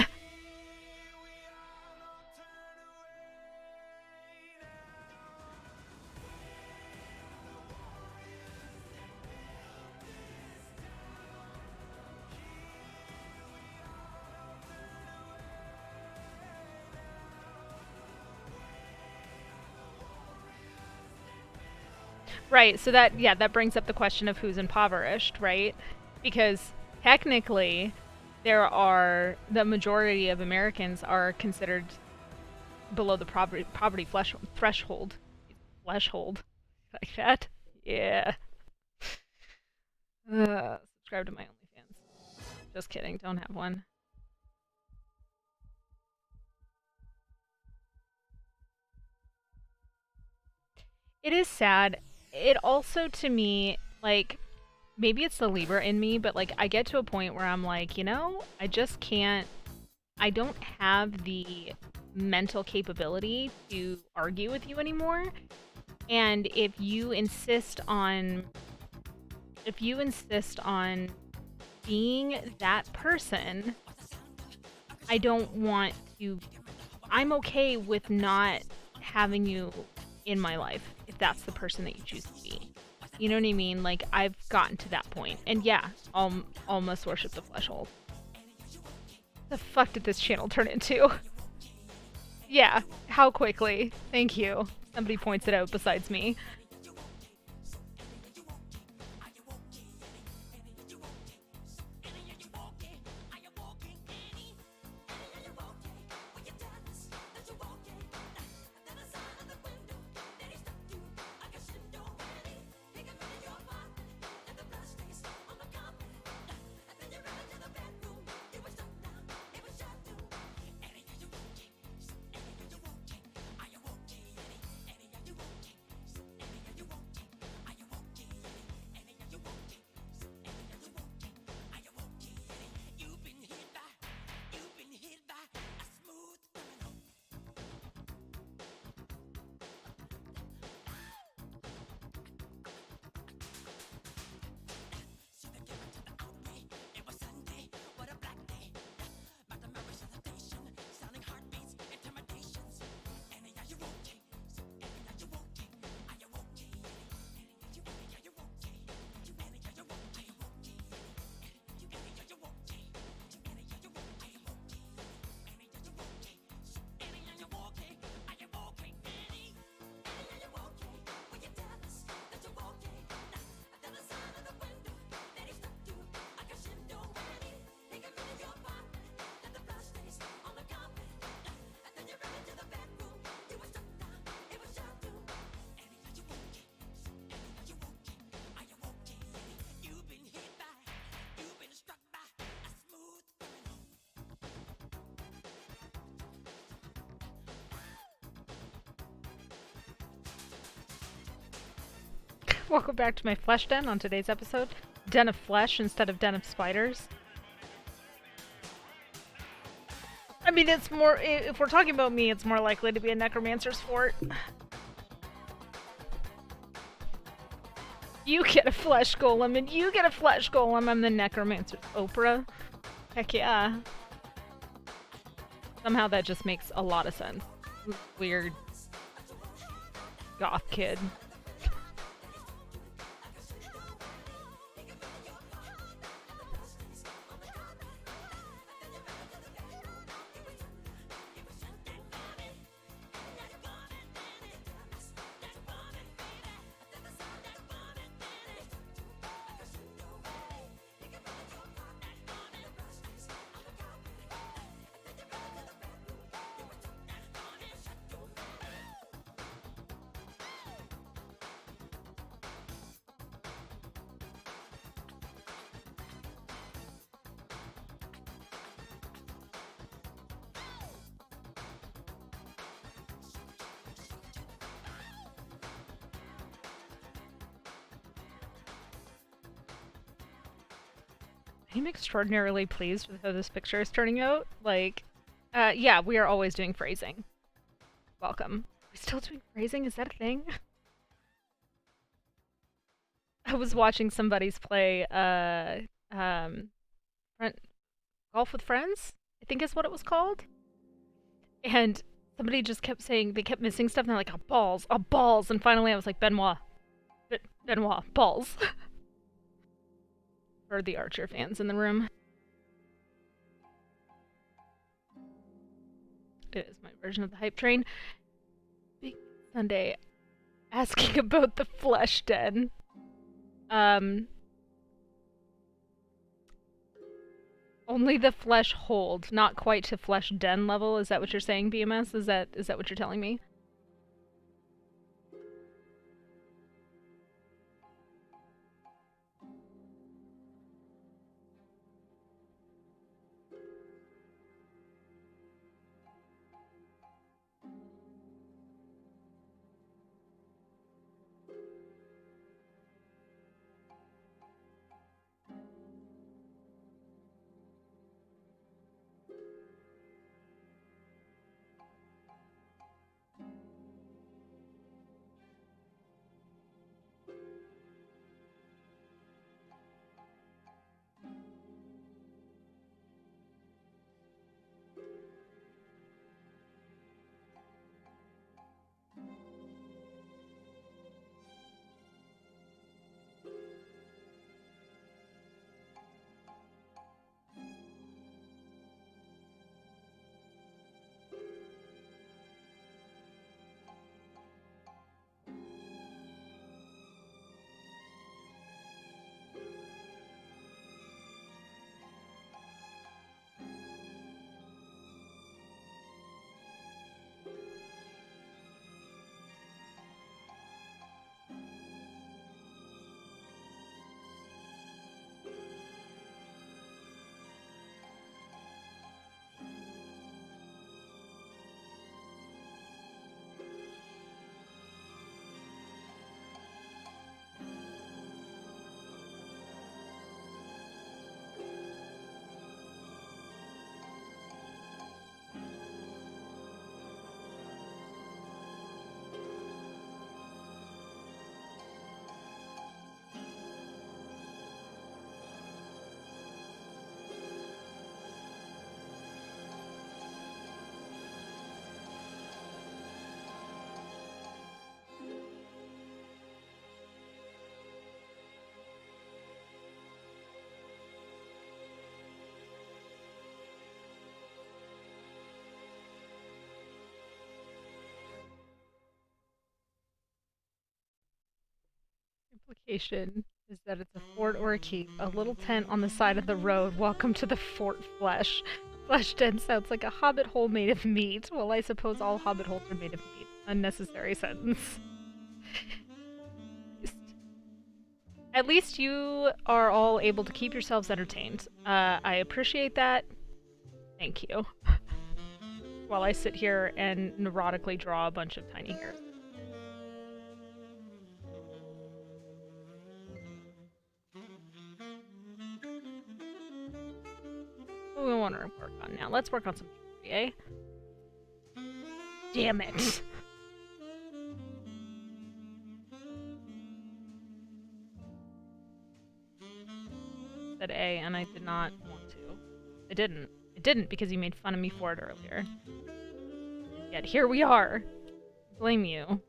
Right, so that brings up the question of who's impoverished, right? Because technically, the majority of Americans are considered below the poverty threshold. Threshold. Like that? Yeah. Subscribe to my OnlyFans. Just kidding, don't have one. It is sad. It also, to me, like, maybe it's the Libra in me, but, like, I get to a point where I'm like, I just can't, I don't have the mental capability to argue with you anymore. And if you insist on being that person, I don't want to, I'm okay with not having you in my life if that's the person that you choose to be. You know what I mean? Like, I've gotten to that point. And yeah, I'll almost worship the threshold. The fuck did this channel turn into? Yeah, how quickly? Thank you. Somebody points it out besides me. Welcome back to my flesh den on today's episode. Den of flesh instead of den of spiders. I mean, it's more, if we're talking about me, it's more likely to be a necromancer's fort. You get a flesh golem, and you get a flesh golem. I'm the necromancer's Oprah. Heck yeah. Somehow that just makes a lot of sense. Weird goth kid. I'm extraordinarily pleased with how this picture is turning out. Like, yeah, we are always doing phrasing. Welcome. Are we still doing phrasing? Is that a thing? I was watching somebody's play, Golf with Friends, I think is what it was called. And somebody just kept saying, they kept missing stuff, and they're like, oh, balls. And finally I was like, Benoit, balls. For the Archer fans in the room. It is my version of the hype train. Big Sunday asking about the flesh den. Only the flesh hold, not quite to flesh den level. Is that what you're saying, BMS? Is that what you're telling me? Implication is that it's a fort or a keep, a little tent on the side of the road. Welcome to the Fort Flesh. Flesh den sounds like a hobbit hole made of meat. Well, I suppose all hobbit holes are made of meat. Unnecessary sentence. At least you are all able to keep yourselves entertained. I appreciate that. Thank you. While I sit here and neurotically draw a bunch of tiny hairs. What do we want to work on now? Let's work on some jewelry, eh? Damn it! Said A, and I did not want to. I didn't. I didn't because you made fun of me for it earlier. Yet here we are. Blame you.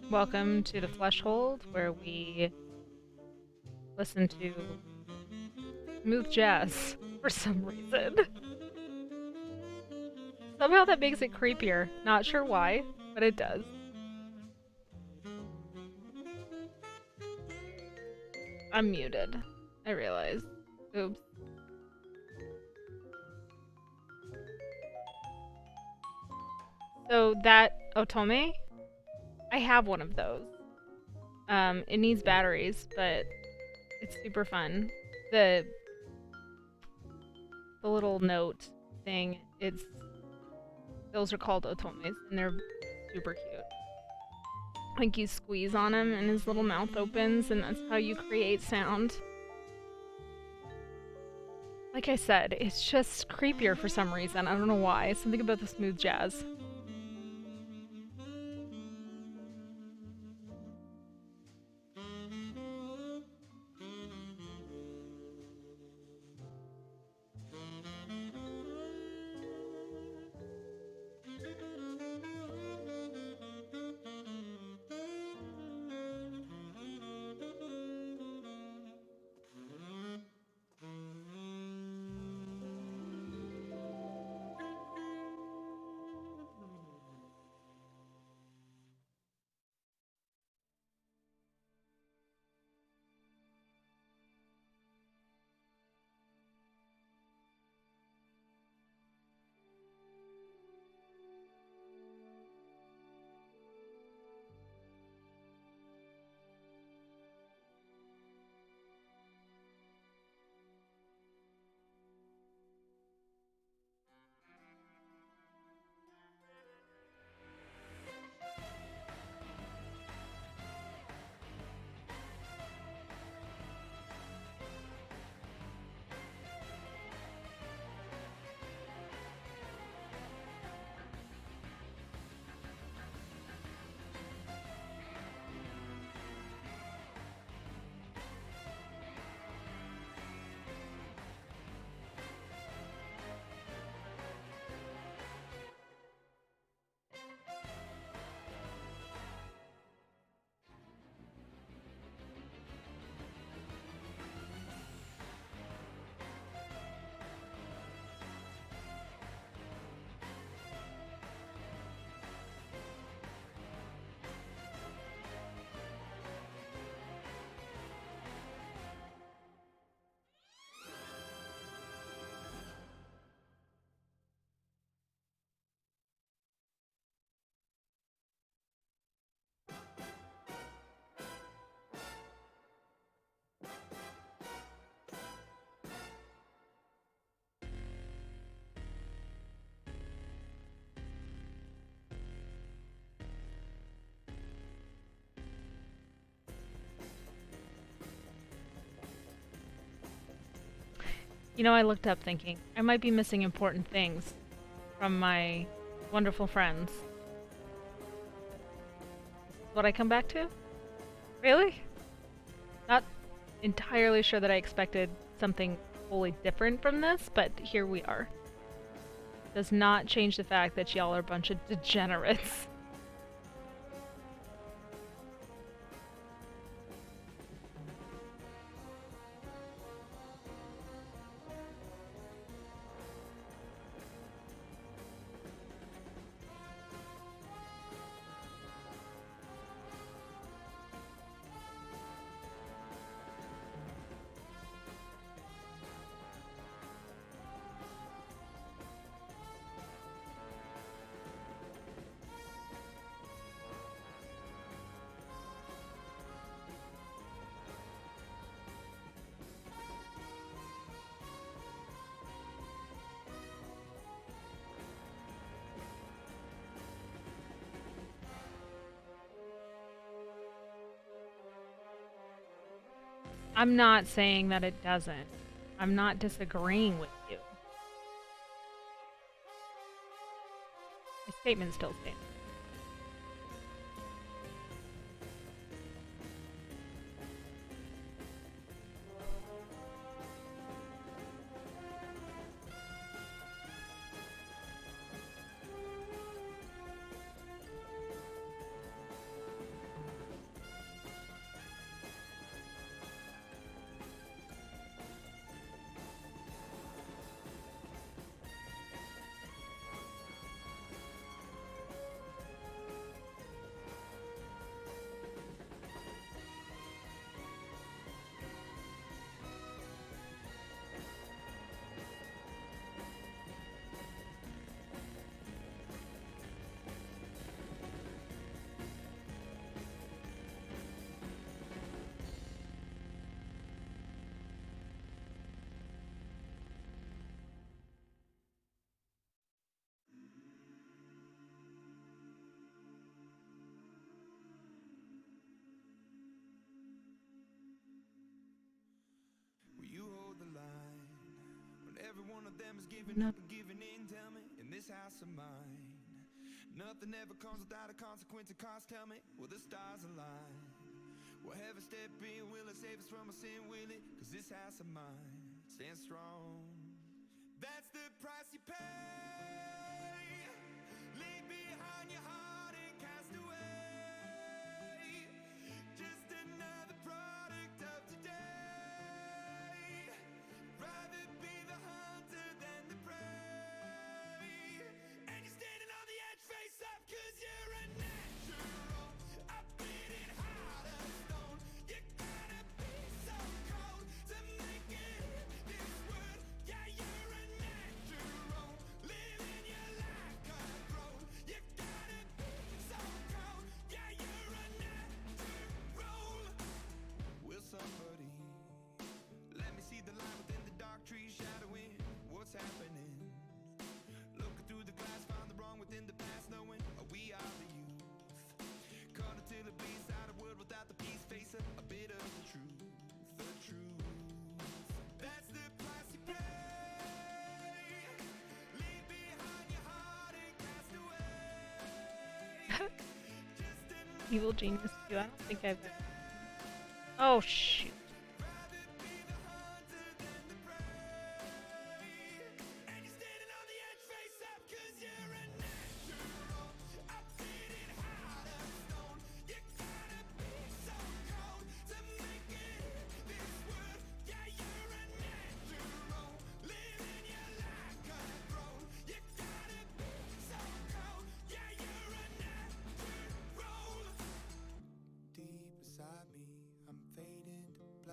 Welcome to the Fleshhold, where we listen to smooth jazz for some reason. Somehow that makes it creepier. Not sure why, but it does. I'm muted. I realize. Oops. So that otome, I have one of those. It needs batteries, but it's super fun. The little note thing, those are called otomes, and they're super cute. Like, you squeeze on him and his little mouth opens, and that's how you create sound. Like I said, it's just creepier for some reason. I don't know why. Something about the smooth jazz. You know, I looked up thinking, I might be missing important things from my wonderful friends. What I come back to? Really? Not entirely sure that I expected something wholly different from this, but here we are. Does not change the fact that y'all are a bunch of degenerates. I'm not saying that it doesn't. I'm not disagreeing with you. My statement still stands. of them is giving up and giving in. Tell me, in this house of mine, nothing ever comes without a consequence and cost. Tell me, will the stars align? Will heaven step in? Will it save us from our sin? Will it? Cause this house of mine stands strong. That's the price you pay. Leave behind your heart and cast away. Just another product of today. Rather be the hunter than the prey. And you're standing on the edge face up cause you're a natural. I've been in heart of stone. You gotta be so cold to make it in this world. Yeah, you're a natural. Living your life control. You gotta be so cold. Yeah, you're a natural. Will somebody let me see the light within the dark trees shadowing what's happening? Looking through the glass, found the wrong within the past, knowing we are the youth. Caught until it bleeds out a world without the peace, face a bit of the truth, the truth. That's the price you pay. Leave behind your heart and cast away. Just another Evil Genius 2. I don't think I've ever. Oh shoot. rather be the hunter than the prey. And you're standing on the edge face up cause you're a natural. I've been in heart of stone. You gotta be so cold to make it in this world. Yeah, you're a natural. Living your life control. You gotta be so cold. Yeah, you're a natural. Deep inside me, I'm fading to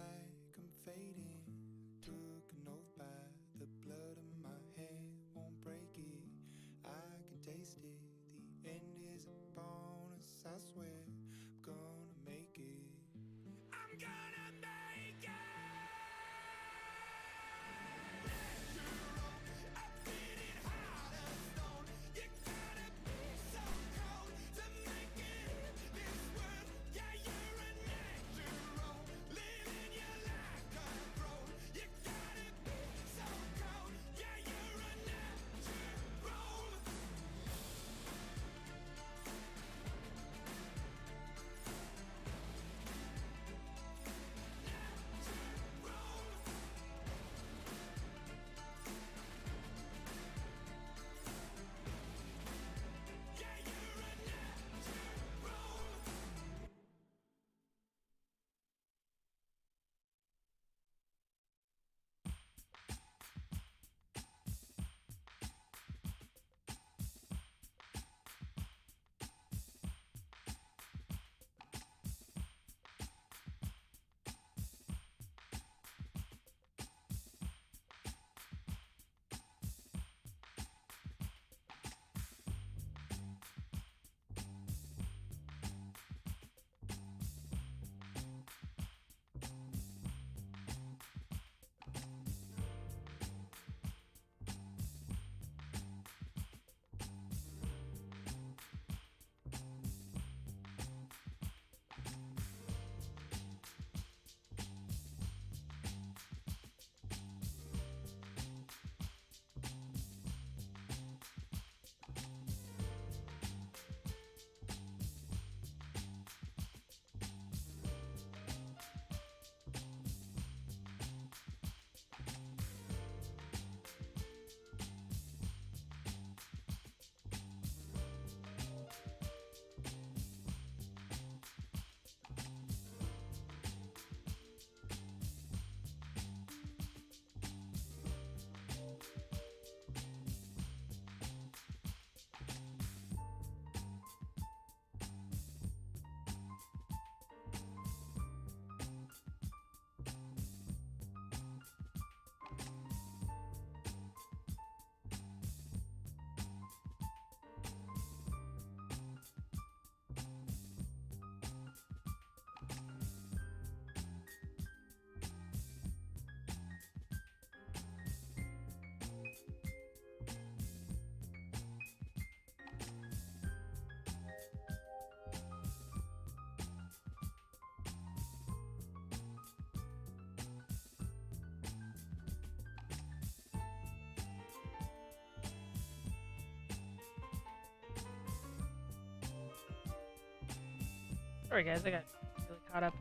Sorry guys, I got really caught up.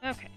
Okay.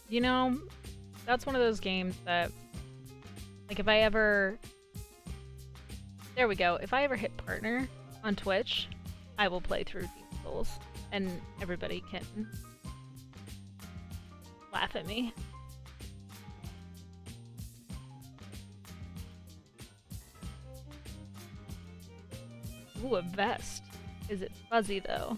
You know, that's one of those games that, like, if I ever... There we go. If I ever hit partner on Twitch, I will play through Demon's Souls, and everybody can laugh at me. Ooh, a vest. Is it fuzzy, though?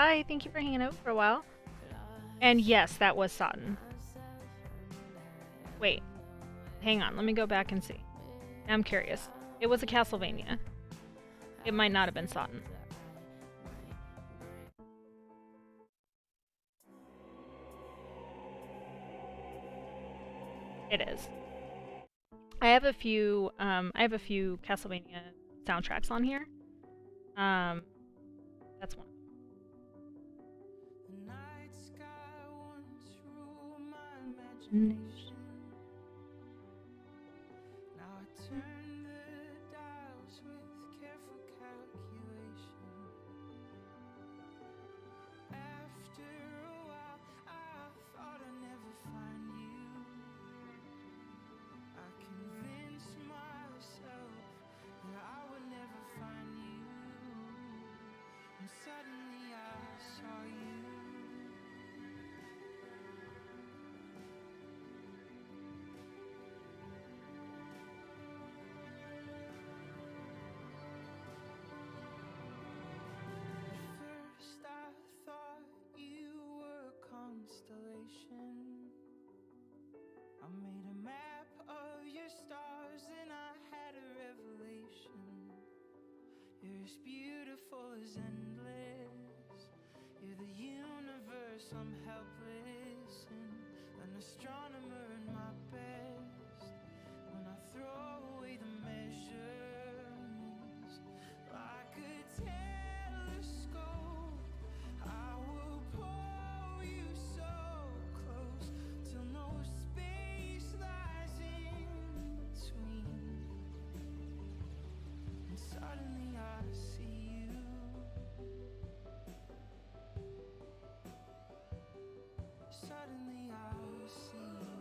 Bye. Thank you for hanging out for a while. And yes, that was Sodden. Wait. Hang on. Let me go back and see. I'm curious. It was a Castlevania. It might not have been Sodden. It is. I have a few Castlevania soundtracks on here. That's one. The night sky once ruled my imagination. Now I turn the dials with careful calculation. After a while, I thought I'd never find you. I convinced myself that I would never find you. And suddenly I saw you. First I thought you were a constellation. I made a map of your stars and I had a revelation. You're as beautiful as endless. You're the universe, I'm helpless. And an astronomer in my best. When I throw away the measurements, like a telescope, I will pull you so close till no space lies in between. And suddenly I see you. Suddenly I see you.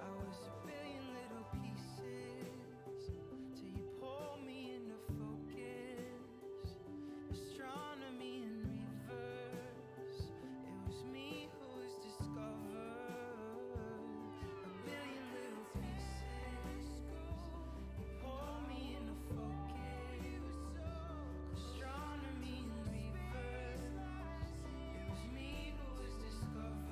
I was a billion little pieces till you pulled me into focus. Astronomy in reverse. It was me who was discovered. A billion little pieces. You pulled me into focus. Astronomy in reverse. It was me who was discovered.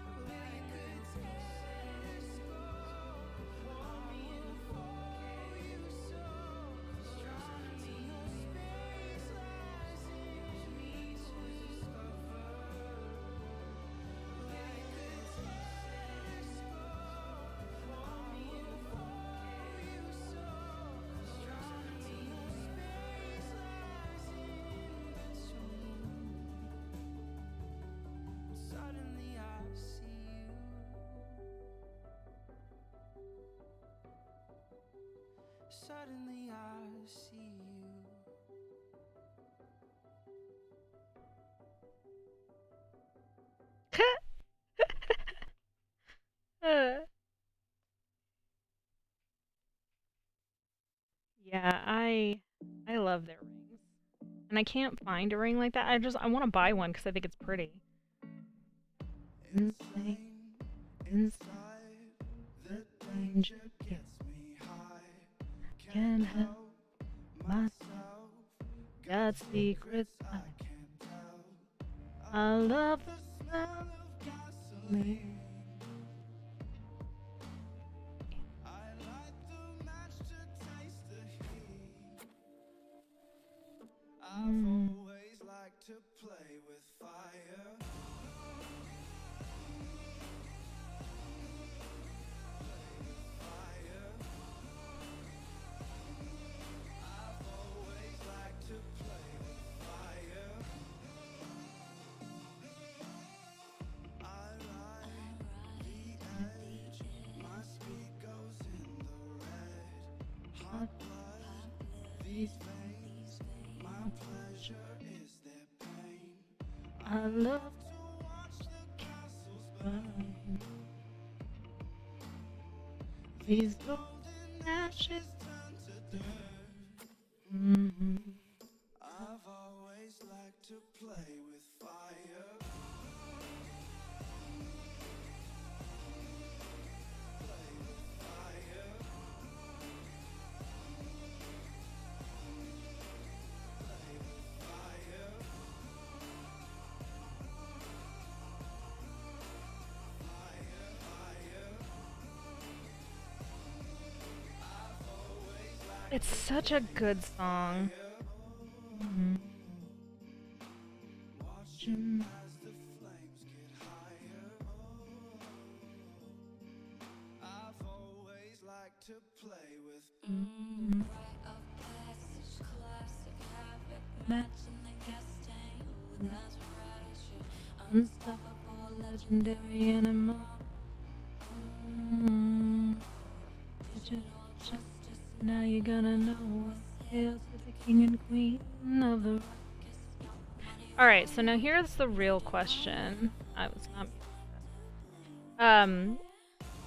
A billion good pieces. Pulled me into focus. Astronomy in space lies in me to discover. A billion good pieces. Pulled me into focus. Astronomy in space lies in between. Suddenly I see you. Suddenly I see you. Yeah, I love their rings. And I can't find a ring like that. I want to buy one because I think it's pretty. Insane, inside, the danger gets me high. Can't help myself, got secrets I can't tell. I love the smell of gasoline. I light the match to taste the heat. I've always liked to play with fire. Fire. I've always liked to play with fire. I ride the edge. My speed goes in the red. Hot blood, these veins. My pleasure is their pain. I love To watch the castles burn. these Golden ashes turn to dirt. Mhm. I've always liked to play with fire. Play with fire. Play with fire. Fire, fire. I've always liked It's such a good song. Mhm. watching as the flames get higher. I've always liked to play with Mhm. Unstoppable, legendary animal. Digital justice. Now you're gonna know what hails to the king and queen of the. Alright, so now here's the real question. I was not.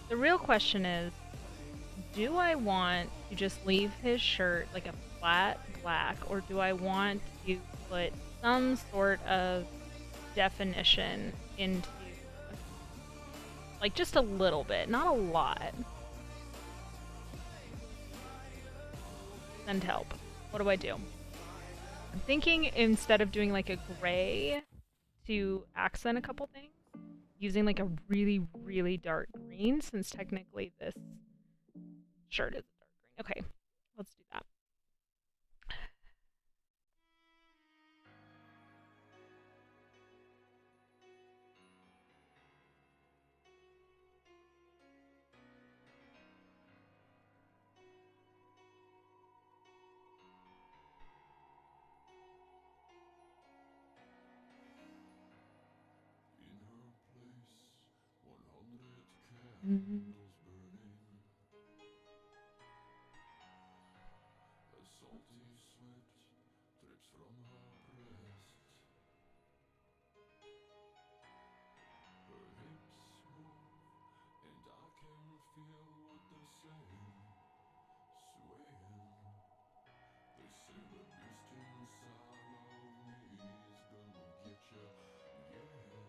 The real question is, do I want to just leave his shirt like a flat black, or do I want to put some sort of definition into, like, just a little bit, not a lot? Send help. What do I do? I'm thinking instead of doing like a gray to accent a couple things, using like a really, really dark green, since technically this shirt is a dark green. Okay, let's do that. in her place. 100 Mm-hmm. candles burning. A salty sweat drips from her breast. Her hips move, and I can feel what they're saying. Swaying. They say the beast inside of me is gonna get ya, yeah.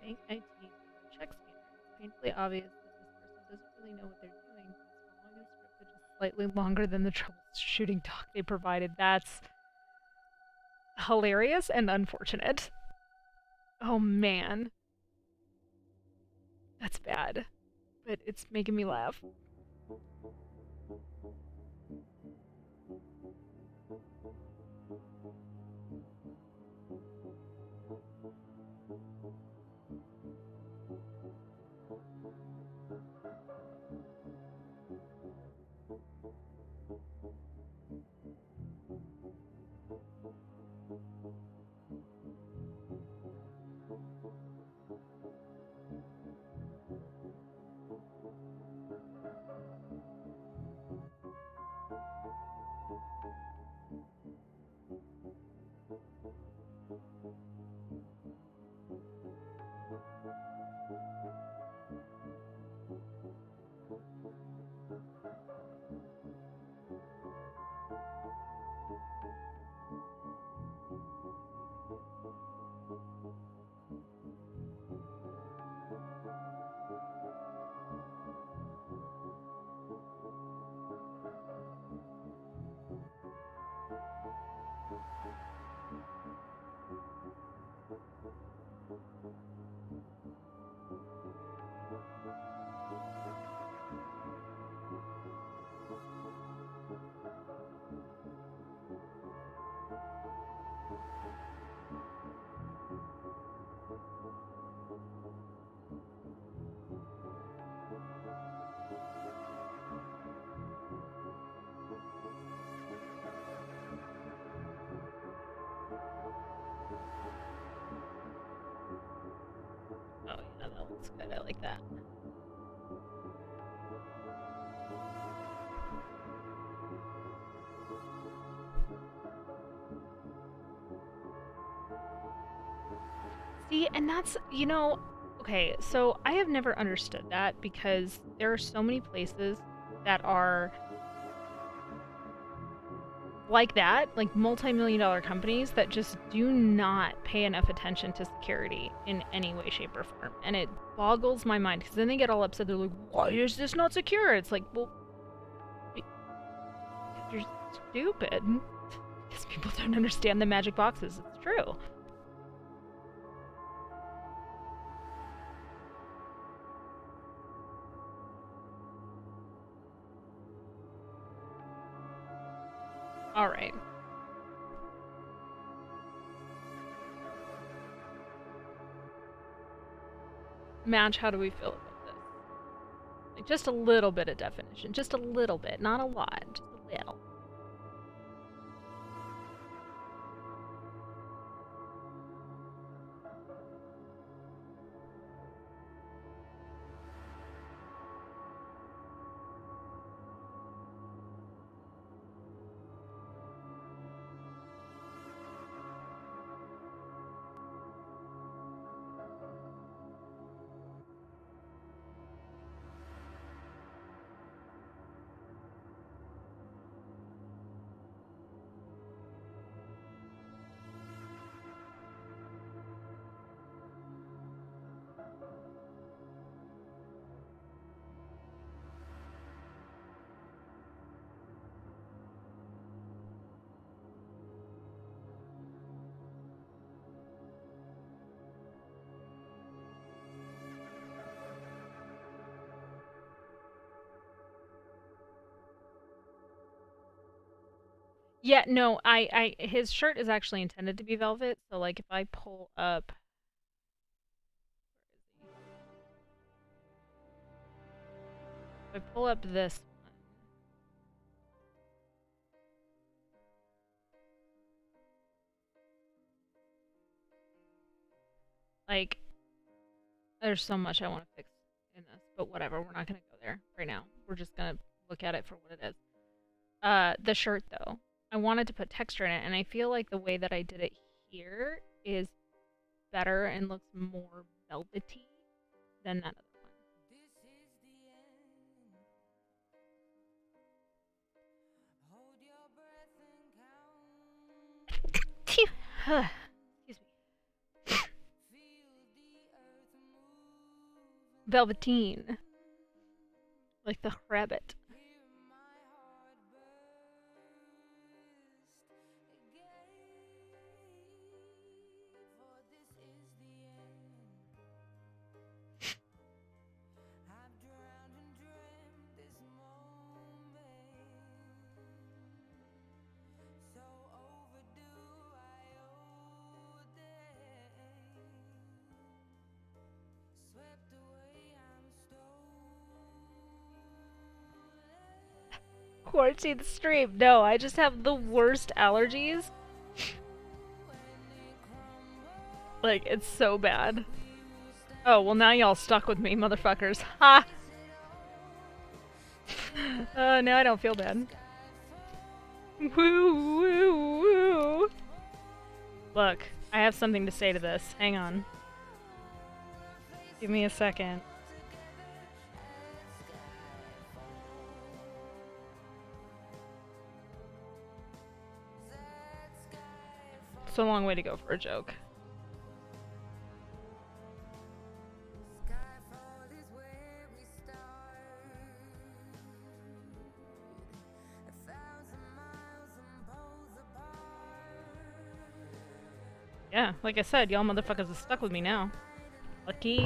Bank IT check scanner. It's painfully obvious that this person doesn't really know what they're doing. He's following a script which is slightly longer than the troubleshooting doc they provided. That's hilarious and unfortunate. Oh man. That's bad. But it's making me laugh. Oh yeah, that looks good. I like that. See, and that's, okay, so I have never understood that because there are so many places that are like that, like multi-million-dollar companies that just do not pay enough attention to security in any way, shape, or form. And it boggles my mind because then they get all upset. They're like, why is this not secure? It's like, well, you're stupid. Because people don't understand the magic boxes. It's true. Alright. Match, how do we feel about this? Like, just a little bit of definition. Just a little bit. Not a lot. Just a little. Yeah, no, his shirt is actually intended to be velvet, so like if I pull up, if I pull up this one, like, there's so much I want to fix in this, but whatever, we're not gonna go there right now. We're just gonna look at it for what it is. The shirt though, I wanted to put texture in it, and I feel like the way that I did it here is better and looks more velvety than that other one. Excuse me. velveteen, like the rabbit. Quarantine the stream. No, I just have the worst allergies. Like, it's so bad. Oh, well now y'all stuck with me, motherfuckers. Ha! Now I don't feel bad. Woo, woo, woo. Look, I have something to say to this. Hang on. Give me a second. It's a long way to go for a joke. Yeah, like I said, y'all motherfuckers are stuck with me now. Lucky.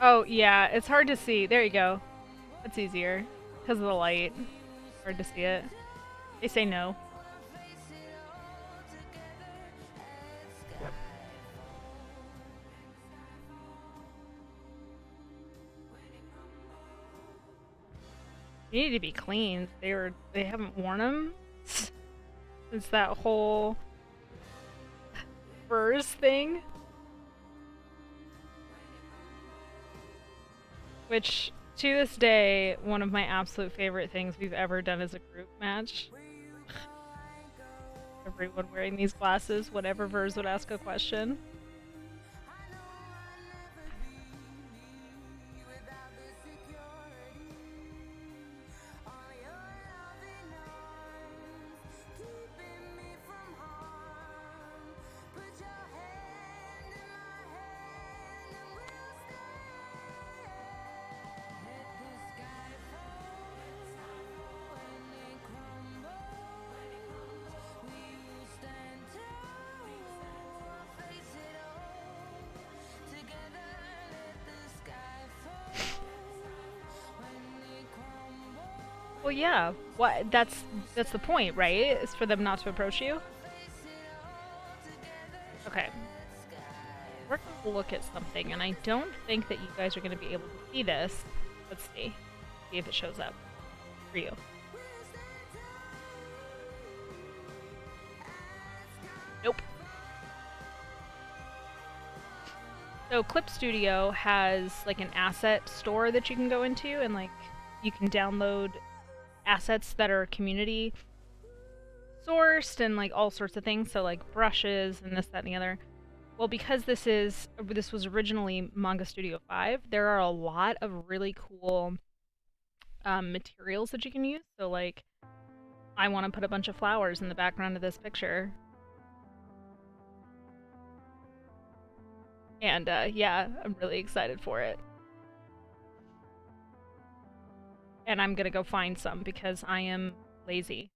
Oh, yeah, it's hard to see. There you go. It's easier. Because of the light. Hard to see it. They say no. They need to be cleaned. They haven't worn them since that whole furs thing. Which, to this day, one of my absolute favorite things we've ever done as a group match. Everyone wearing these glasses, whatever Vers would ask a question. Well, yeah. What? That's the point, right? Is for them not to approach you. Okay. We're gonna look at something, and I don't think that you guys are gonna be able to see this. Let's see. See if it shows up for you. Nope. So Clip Studio has like an asset store that you can go into, and like you can download assets that are community sourced and like all sorts of things, so like brushes and this, that, and the other. Well, because this was originally Manga Studio 5, there are a lot of really cool materials that you can use. So like, I want to put a bunch of flowers in the background of this picture. And yeah, I'm really excited for it. And I'm gonna go find some because I am lazy.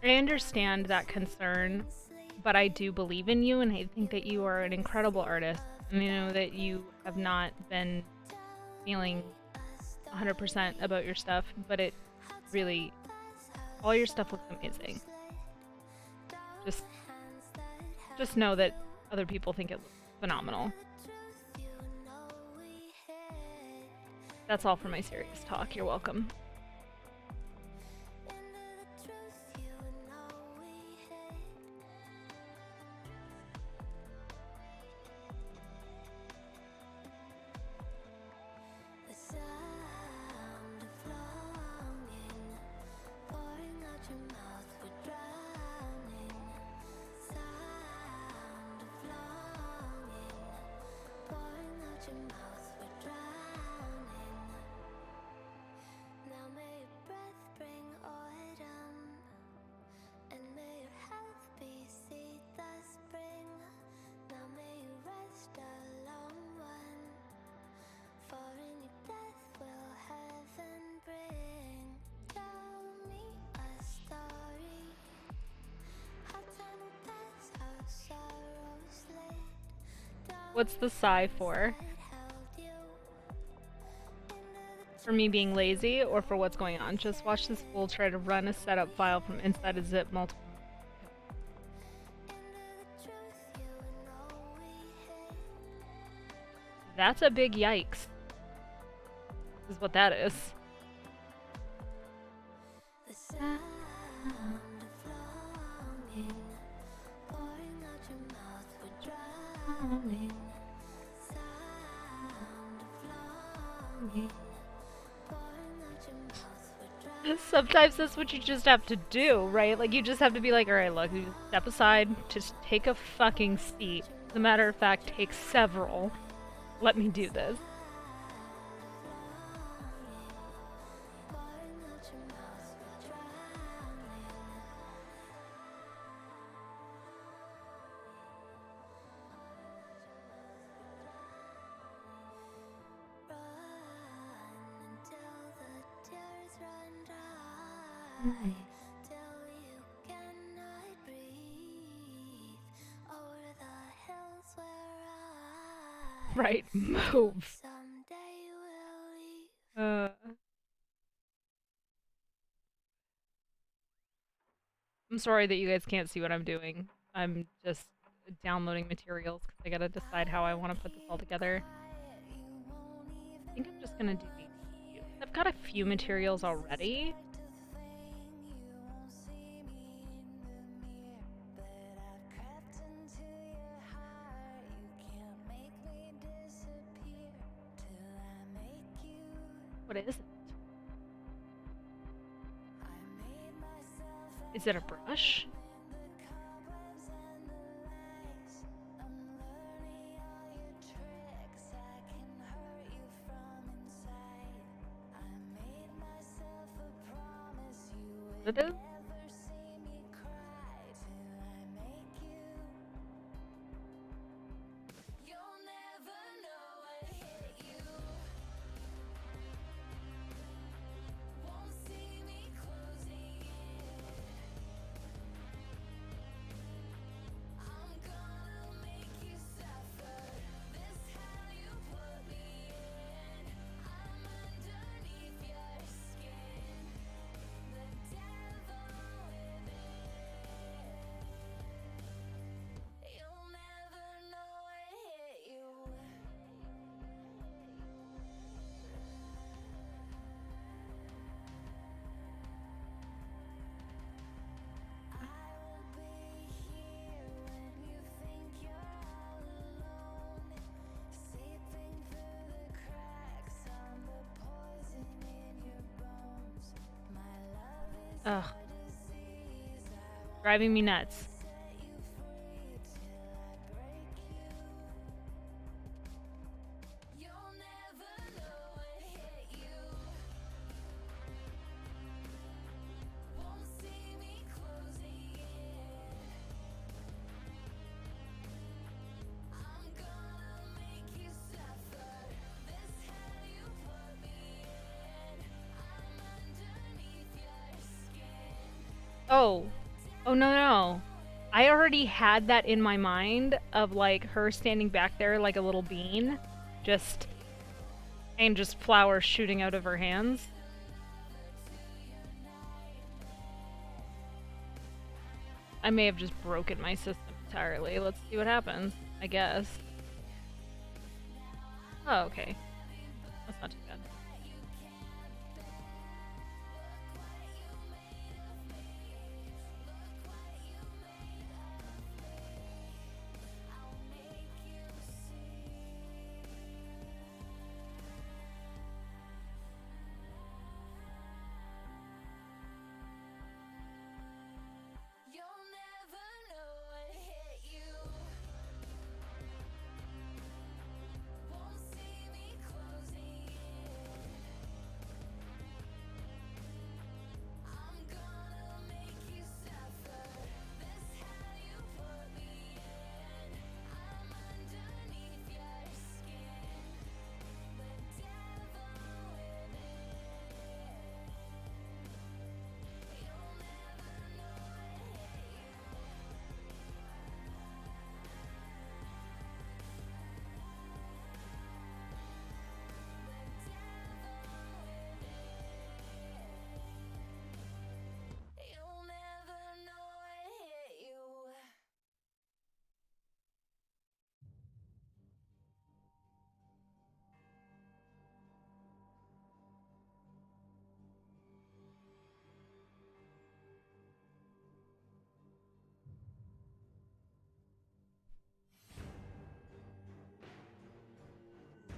I understand that concern, but I do believe in you, and I think that you are an incredible artist. And I know that you have not been feeling 100% about your stuff, but it really, all your stuff looks amazing. Just know that other people think it looks phenomenal. That's all for my serious talk. You're welcome. What's the sigh for? For me being lazy or for what's going on? Just watch this fool try to run a setup file from inside a zip multiple. That's a big yikes. Is what that is. The sound of longing pouring out your mouth, we're drowning. Sound of longing pouring out your mouth, we're drowning. Sometimes that's what you just have to do, right? Like, you just have to be like, alright, look, you step aside, just take a fucking seat. As a matter of fact, take several. Let me do this. Till you cannot breathe over the hills where I Right, move. someday will leave. I'm sorry that you guys can't see what I'm doing. I'm just downloading materials because I gotta decide how I want to put this all together. I think I'm just gonna do these few. I've got a few materials already. What is it? Is it a brush? It is? Ugh. Driving me nuts. Oh. Oh, no, no. I already had that in my mind of, like, her standing back there like a little bean. And just flowers shooting out of her hands. I may have just broken my system entirely. Let's see what happens, I guess. Oh, okay. That's not too bad.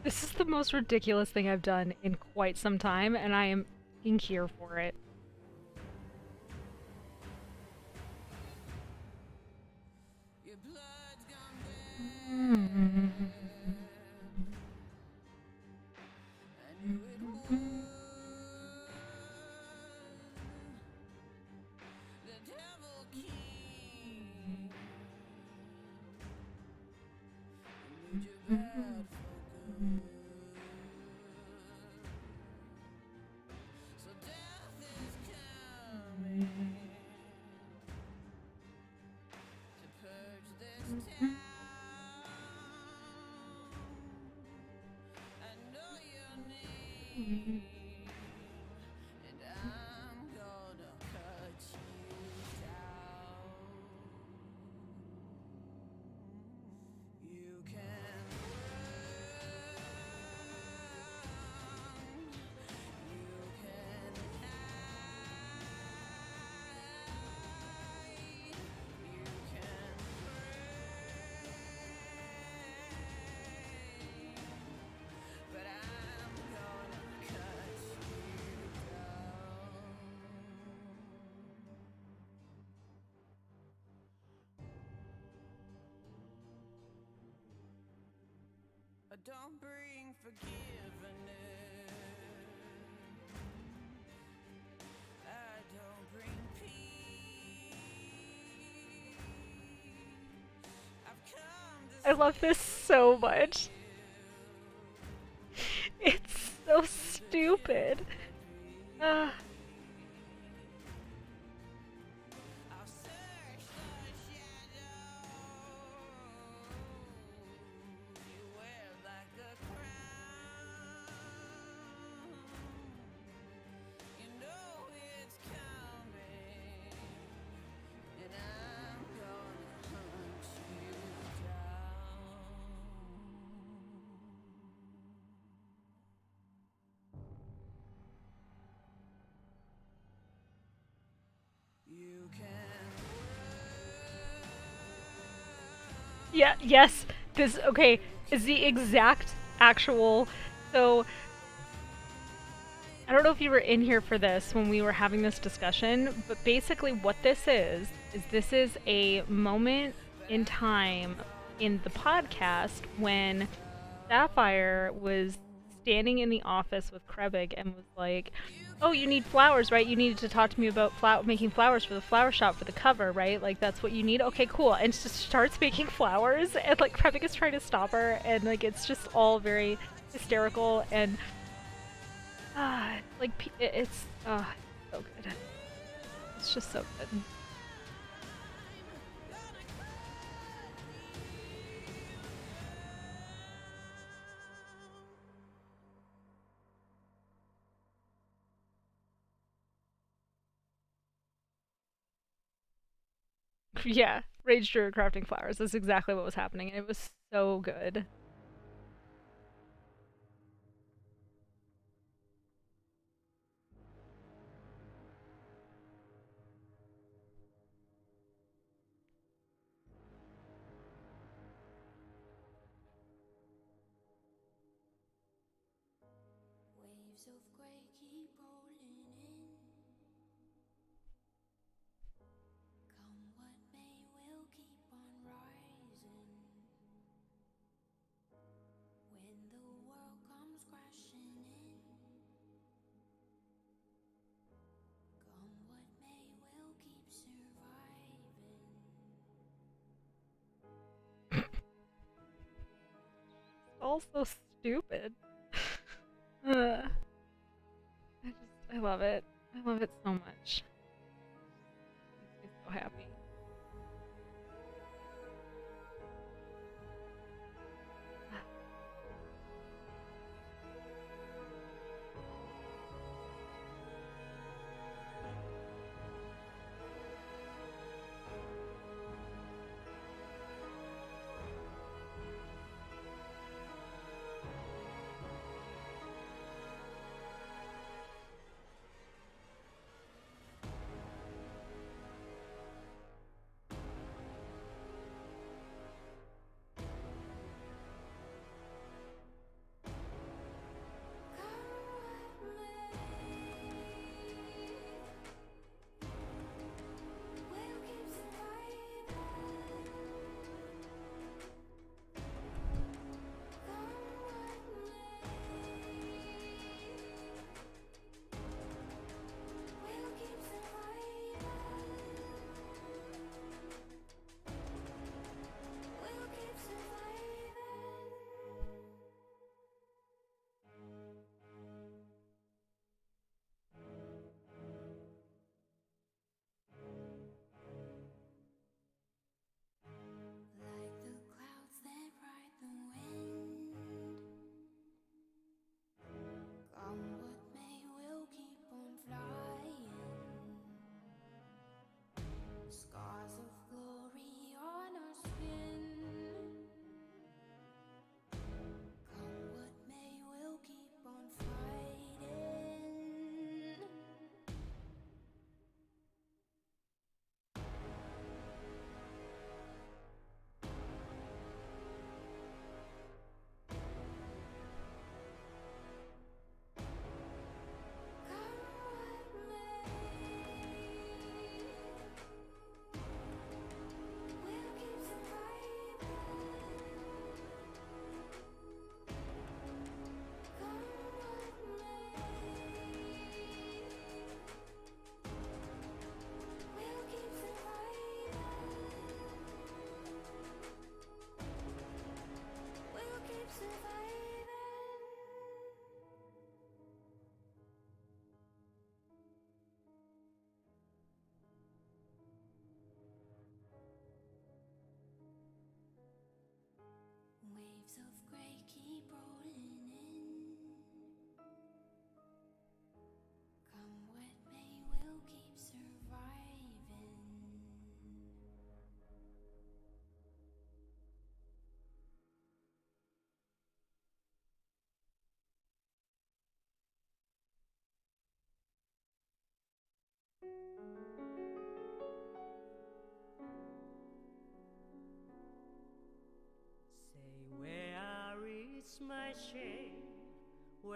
This is the most ridiculous thing I've done in quite some time, and I am fucking here for it. Your blood's gone bad. I knew it would. The devil king. You need your bad focus. So death is coming to purge this town. I know your name, and I'm gonna cut you down. You can run, you can hide, you can pray, but I'm gonna cut you down. I don't bring forgiveness. I don't bring peace. I've come to I love this so much. It's so stupid. Ah. I'll search the shadows you wear like a crown. You know it's coming, and I'm gonna hunt you down. You can Yeah, yes. This, okay, is the exact actual. So, I don't know if you were in here for this when we were having this discussion, but basically what this is this is a moment in time in the podcast when Sapphire was standing in the office with Krebbyg and was like, "Oh, you need flowers, right? You needed to talk to me about making flowers for the flower shop for the cover, right? Like that's what you need. Okay, cool." And just starts making flowers, and like Krebbyg is trying to stop her, and like it's just all very hysterical and like it's so good. It's just so good. Yeah, Rage Druid crafting flowers. That's exactly what was happening, and it was so good. waves of grey keep rolling in. Come what may, we'll keep on rising. When the world comes crashing in. Come what may, we'll keep surviving. All so stupid. I love it. I love it so much. Makes me so happy.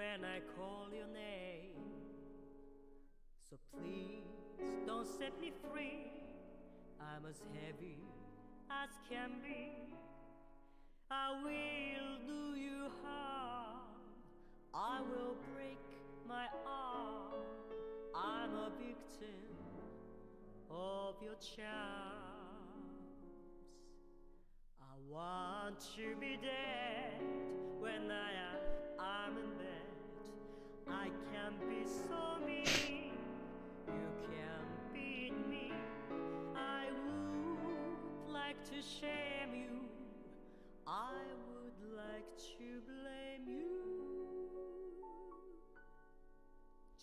when I call your name. So please don't set me free. I'm as heavy as can be. I will do you harm. I will break my arm. I'm a victim of your charms. I want to be dead when I'm in bed. I can be so mean. You can beat me. I would like to shame you. I would like to blame you.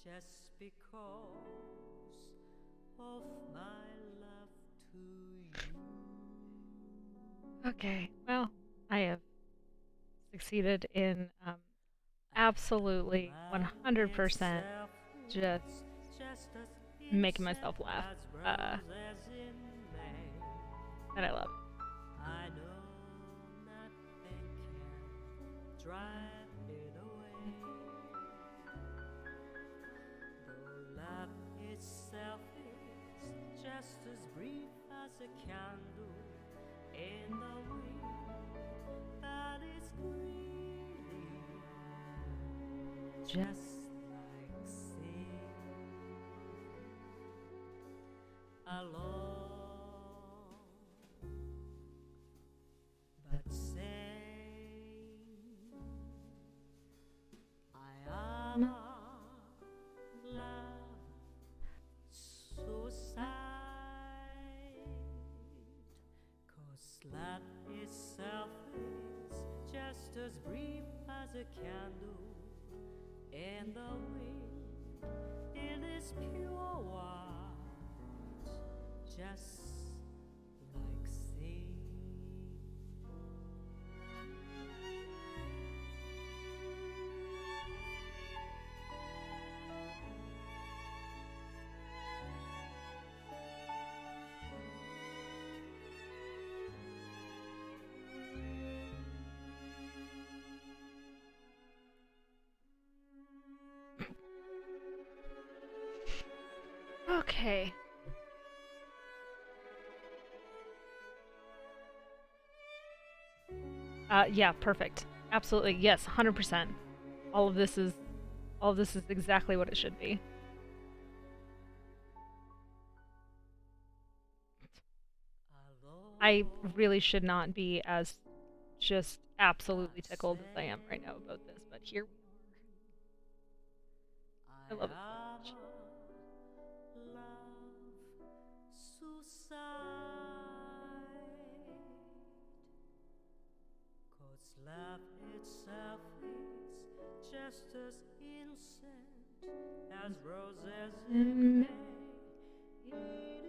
Just because of my love to you. Okay, well, I have succeeded in absolutely 100% just making myself laugh. And I love it. I know nothing can drive it away. Though love itself is just as brief as a candle in the wind that is greedy, just like sin. Alone, but sane. I am a love suicide. 'Cause love itself is just as brief as a candle in the wind. It is pure white, just like sea. Okay. Yeah, perfect. Absolutely. Yes, 100%. All of this is exactly what it should be. I really should not be as just absolutely tickled as I am right now about this, but here we are. I love it so much. Love suicide. 'Cause love itself is just as innocent as roses in May. It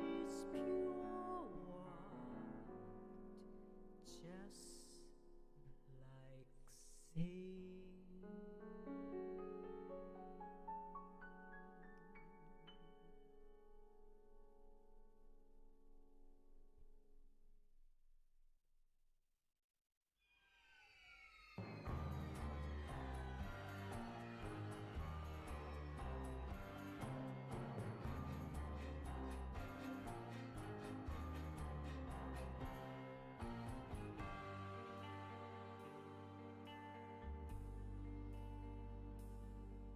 is pure white, just like sea.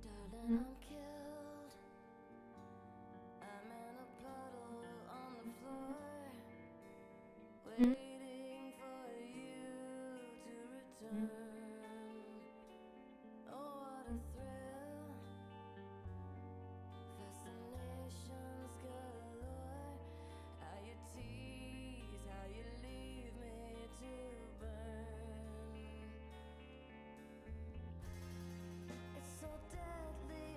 Darling, I'm killed. I'm in a puddle on the floor, waiting for you to return. Oh, what a thrill. Fascinations galore. How you tease, how you leave me to burn. It's so deadly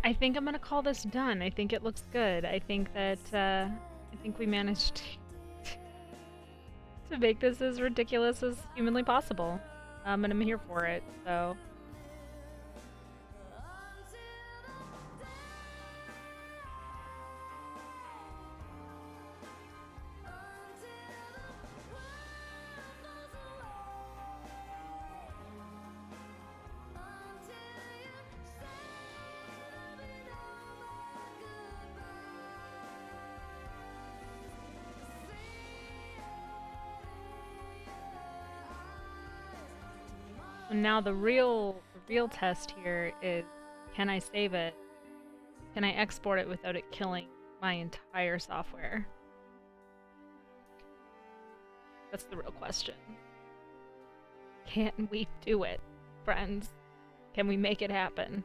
I think I'm gonna call this done. I think it looks good. I think that I think we managed to make this as ridiculous as humanly possible. And I'm here for it. So now the real test here is, can I save it? Can I export it without it killing my entire software? That's the real question. Can we do it, friends? Can we make it happen?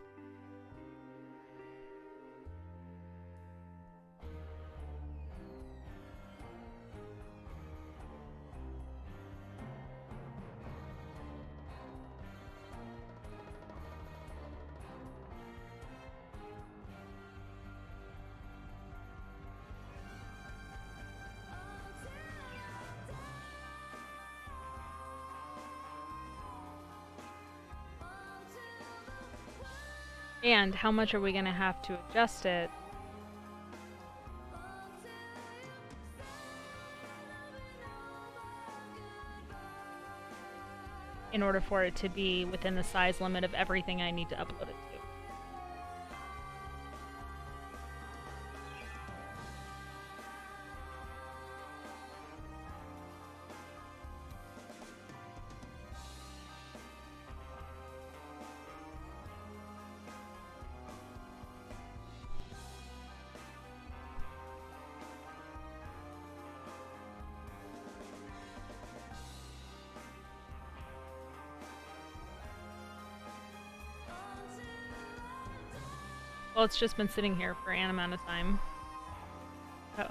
And how much are we gonna have to adjust it in order for it to be within the size limit of everything I need to upload it to? Well, it's just been sitting here for an amount of time. Oh.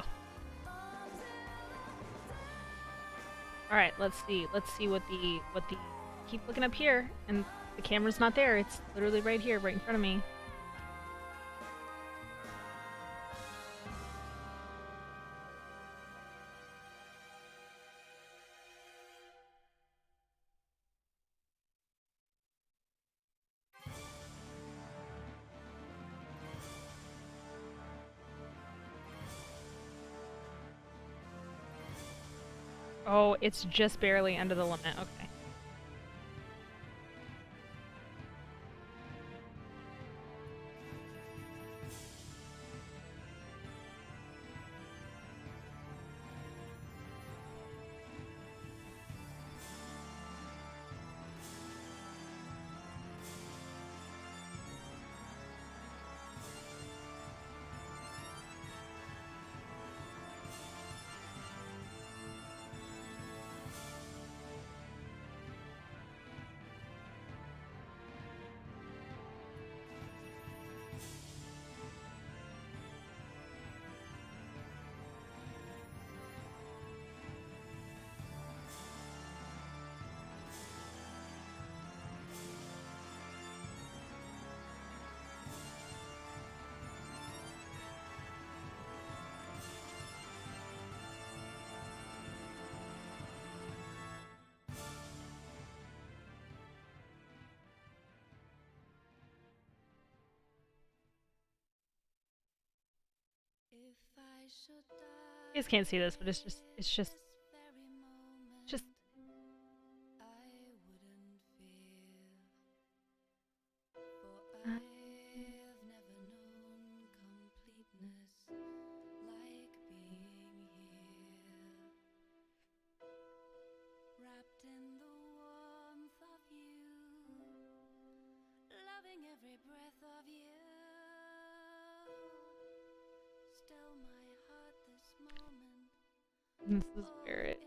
Alright, let's see. Let's see what the keep looking up here, and the camera's not there. It's literally right here, right in front of me. Oh, it's just barely under the limit. Okay. You guys can't see this, but it's just this is where it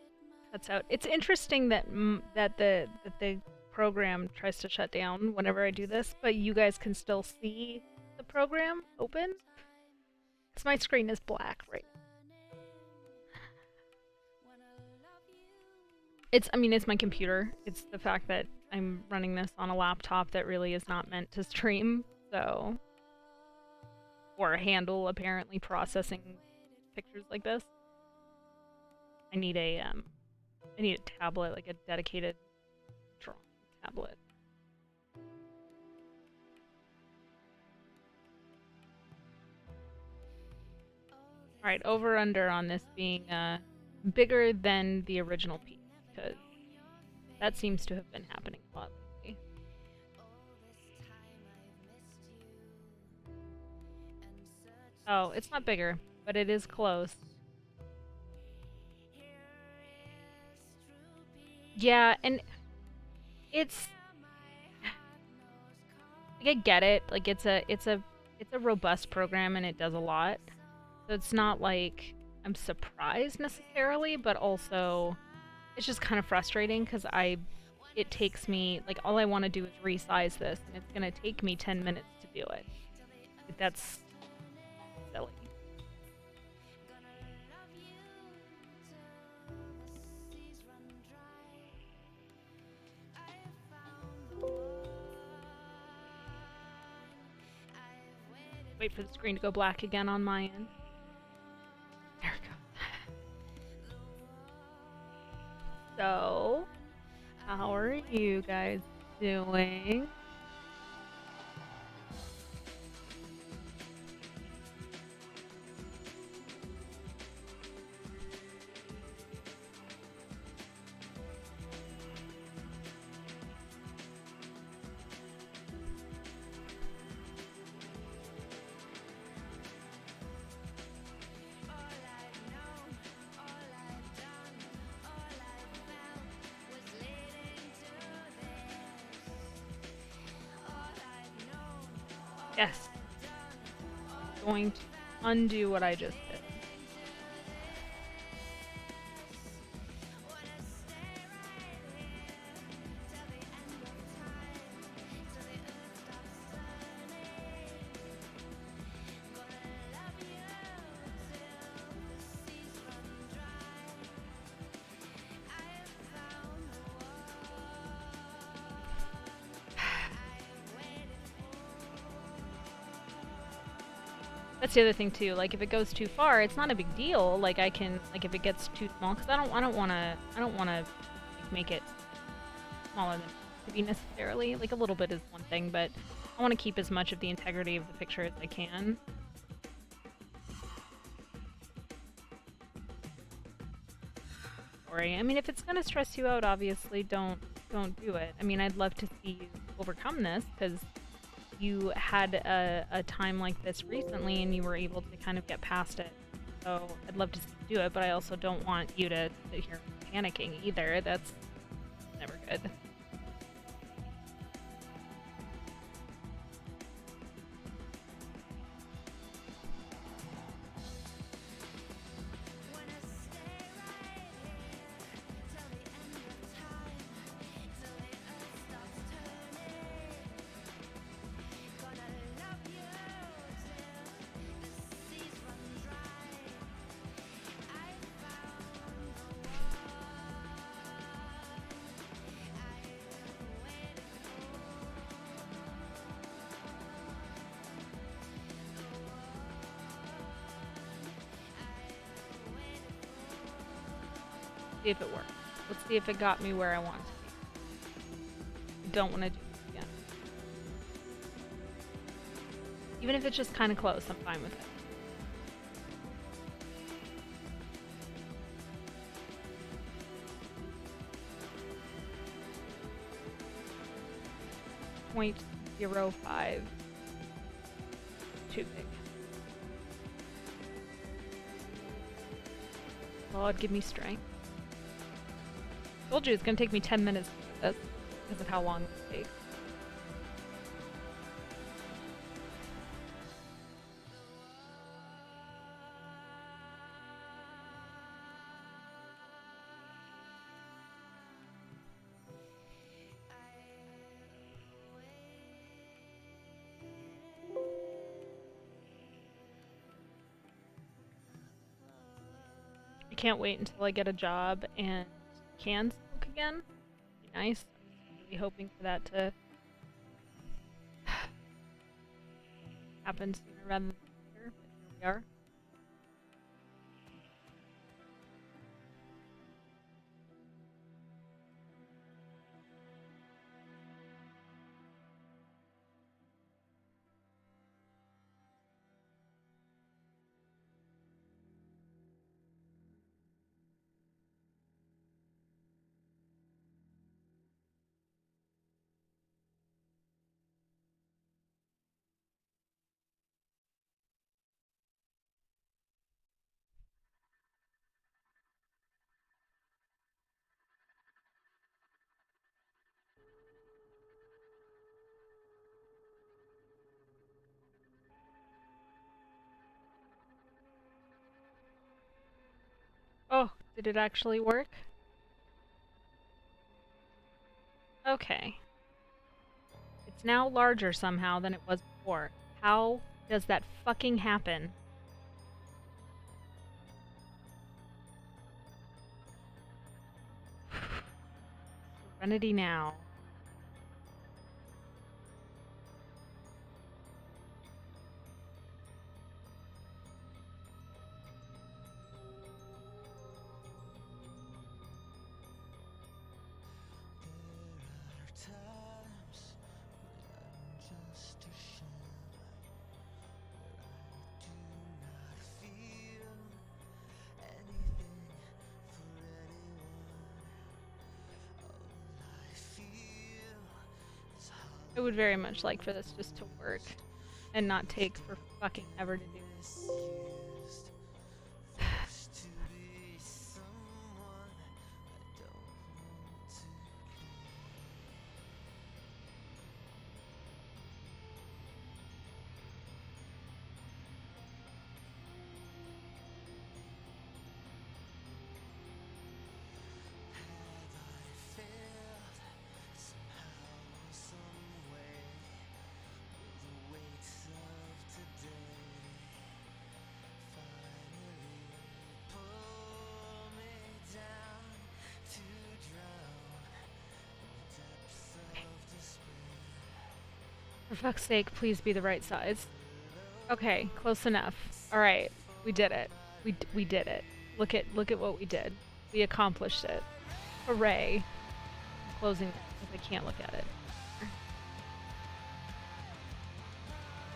cuts out. It's interesting that that the program tries to shut down whenever I do this, but you guys can still see the program open. Because my screen is black right now. I mean, it's my computer. It's the fact that I'm running this on a laptop that really is not meant to stream, so or handle apparently processing pictures like this. I need a tablet, like a dedicated drawing tablet. Alright, over under on this being bigger than the original piece, because that seems to have been happening a lot lately. Oh, it's not bigger, but it is close. Yeah, and it's like, I get it. Like it's a robust program and it does a lot. So it's not like I'm surprised necessarily, but also it's just kind of frustrating because it takes me, like, all I want to do is resize this and it's going to take me 10 minutes to do it. Like, that's silly. Wait for the screen to go black again on my end. There we go. So, how are you guys doing? Yes. Going to undo what I just did. That's the other thing too. Like, if it goes too far, it's not a big deal. Like, I can, like, if it gets too small, because I don't want to like, make it smaller than it to be necessarily. Like, a little bit is one thing, but I want to keep as much of the integrity of the picture as I can. Sorry. I mean, if it's gonna stress you out, obviously don't do it. I mean, I'd love to see you overcome this, because you had a time like this recently and you were able to kind of get past it. So I'd love to see you do it, but I also don't want you to sit here panicking either. That's never good. See if it works. Let's see if it got me where I want to be. I don't want to do it again. Even if it's just kind of close, I'm fine with it. .05. Too big. God, give me strength. Told you it's gonna take me 10 minutes to do this because of how long it takes. I can't wait until I get a job and can smoke again. Be nice. I'm really hoping for that to happen sooner rather than we are. Oh, did it actually work? Okay. It's now larger somehow than it was before. How does that fucking happen? Serenity now. I would very much like for this just to work and not take for fucking ever to do. For fuck's sake, please be the right size. Okay, close enough. All right, we did it. We did it. Look at what we did. We accomplished it. Hooray! I'm closing it because I can't look at it.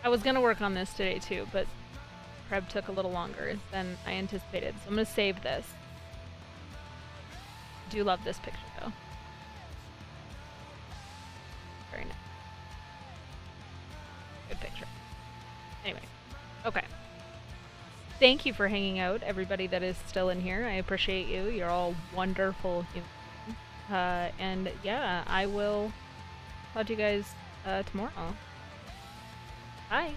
I was gonna work on this today too, but prep took a little longer than I anticipated, so I'm gonna save this. I do love this picture though. Very nice. Good picture. Anyway, okay. Thank you for hanging out, everybody that is still in here. I appreciate you. You're all wonderful humans. And yeah, I will talk to you guys tomorrow. Bye.